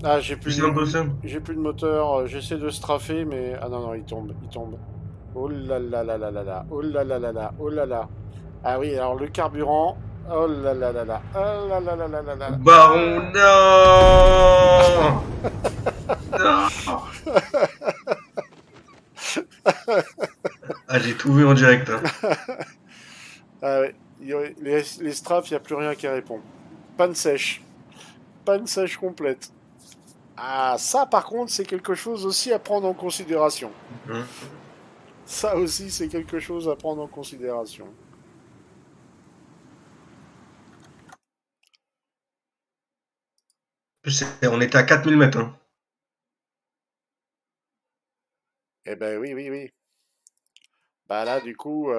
Ah, j'ai plus de moteur. J'essaie de strafer, mais ah non non, il tombe. Oh là là là là là là. Oh là là là là. Oh là là. Ah oui, alors le carburant. Oh là là là là. Oh là là là là là là. Baron, non. Non. Ah, j'ai tout vu en direct. Hein. Ah ouais. Les strafes, il n'y a plus rien qui répond. Panne sèche. Panne sèche complète. Ah, ça par contre, c'est quelque chose aussi à prendre en considération. Ça aussi, c'est quelque chose à prendre en considération. On était à 4000 mètres. Hein. Eh ben oui, oui, oui. Bah là, du coup,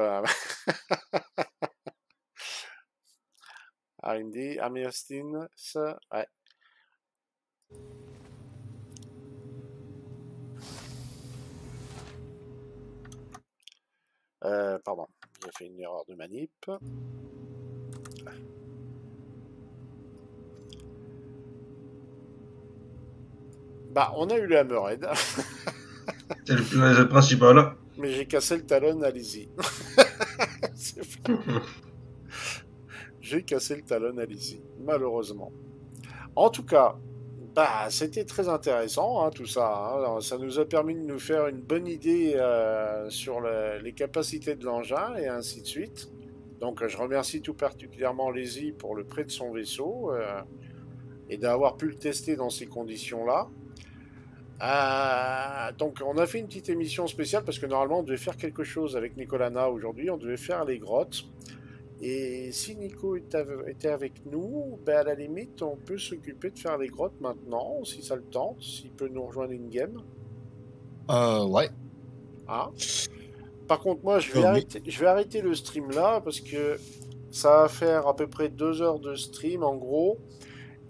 R&D, Army Austin, ça, ouais. Pardon, j'ai fait une erreur de manip. Bah, on a eu le Hammerhead. C'est le principal. Mais j'ai cassé le talon à Lizzie. J'ai cassé le talon à Lizzie, malheureusement. En tout cas, bah, c'était très intéressant, hein, tout ça. Hein. Alors, ça nous a permis de nous faire une bonne idée sur les capacités de l'engin et ainsi de suite. Donc, je remercie tout particulièrement Lizzie pour le prêt de son vaisseau et d'avoir pu le tester dans ces conditions-là. Donc on a fait une petite émission spéciale parce que normalement on devait faire quelque chose avec Nicolana aujourd'hui, on devait faire les grottes. Et si Nico était avec nous, ben à la limite on peut s'occuper de faire les grottes maintenant, si ça le tente, s'il peut nous rejoindre in-game. Ouais. Ah. Par contre moi je vais arrêter le stream là parce que ça va faire à peu près 2 heures de stream en gros.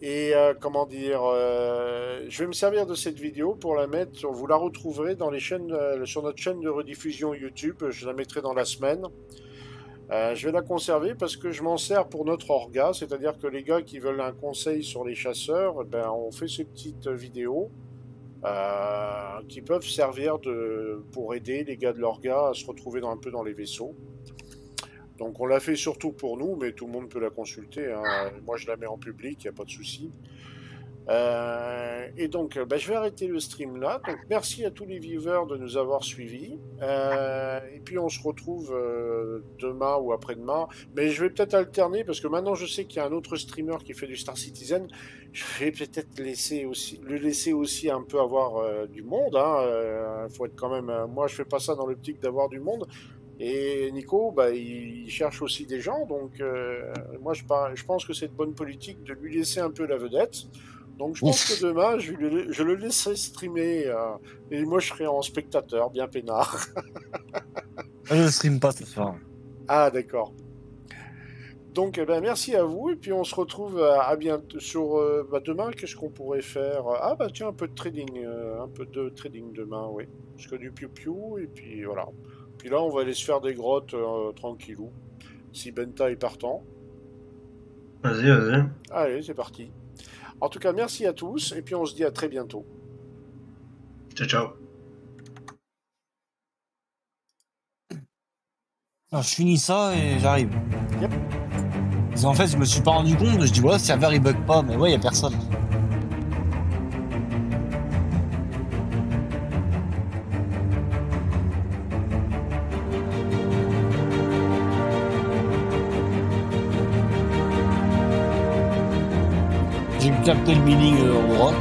Et comment dire, je vais me servir de cette vidéo pour la mettre, vous la retrouverez dans les chaînes, sur notre chaîne de rediffusion YouTube, je la mettrai dans la semaine. Je vais la conserver parce que je m'en sers pour notre orga, c'est-à-dire que les gars qui veulent un conseil sur les chasseurs, ben, on fait ces petites vidéos qui peuvent servir pour aider les gars de l'orga à se retrouver un peu dans les vaisseaux. Donc on l'a fait surtout pour nous, mais tout le monde peut la consulter. Hein. Moi je la mets en public, il n'y a pas de souci. Et donc je vais arrêter le stream là. Donc merci à tous les viewers de nous avoir suivis. Et puis on se retrouve demain ou après-demain. Mais je vais peut-être alterner parce que maintenant je sais qu'il y a un autre streamer qui fait du Star Citizen. Je vais peut-être le laisser aussi un peu avoir du monde. Faut être quand même. Moi je fais pas ça dans l'optique d'avoir du monde. Et Nico, bah, il cherche aussi des gens, donc moi je pense que c'est de bonne politique de lui laisser un peu la vedette. Donc je pense que demain, je le laisserai streamer, et moi je serai en spectateur, bien peinard. Je ne stream pas ce soir. Ah d'accord. Donc merci à vous, et puis on se retrouve à bientôt sur demain, qu'est-ce qu'on pourrait faire? Ah bah tiens, un peu de trading demain, oui. Parce que du piou-piou, et puis voilà. Puis là, on va aller se faire des grottes tranquillou. Si Benta est partant. Vas-y. Allez, c'est parti. En tout cas, merci à tous. Et puis, on se dit à très bientôt. Ciao. Alors, je finis ça et j'arrive. Yep. Parce qu'en fait, je me suis pas rendu compte. Je dis, ouais, le serveur il bug pas. Mais ouais, il n'y a personne. J'ai capté le meaning au rock.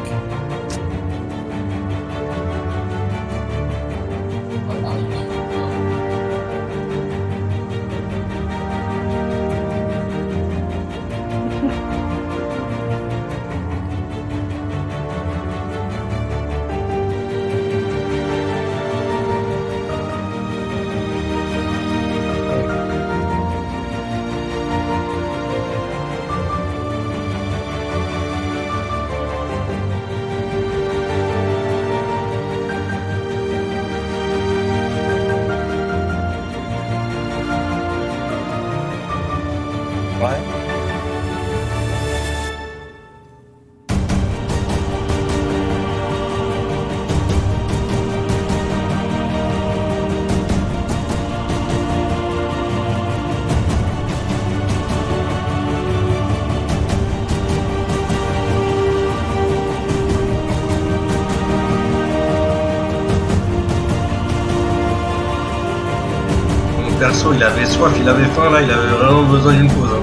Perso, il avait soif, il avait faim, là, il avait vraiment besoin d'une pause.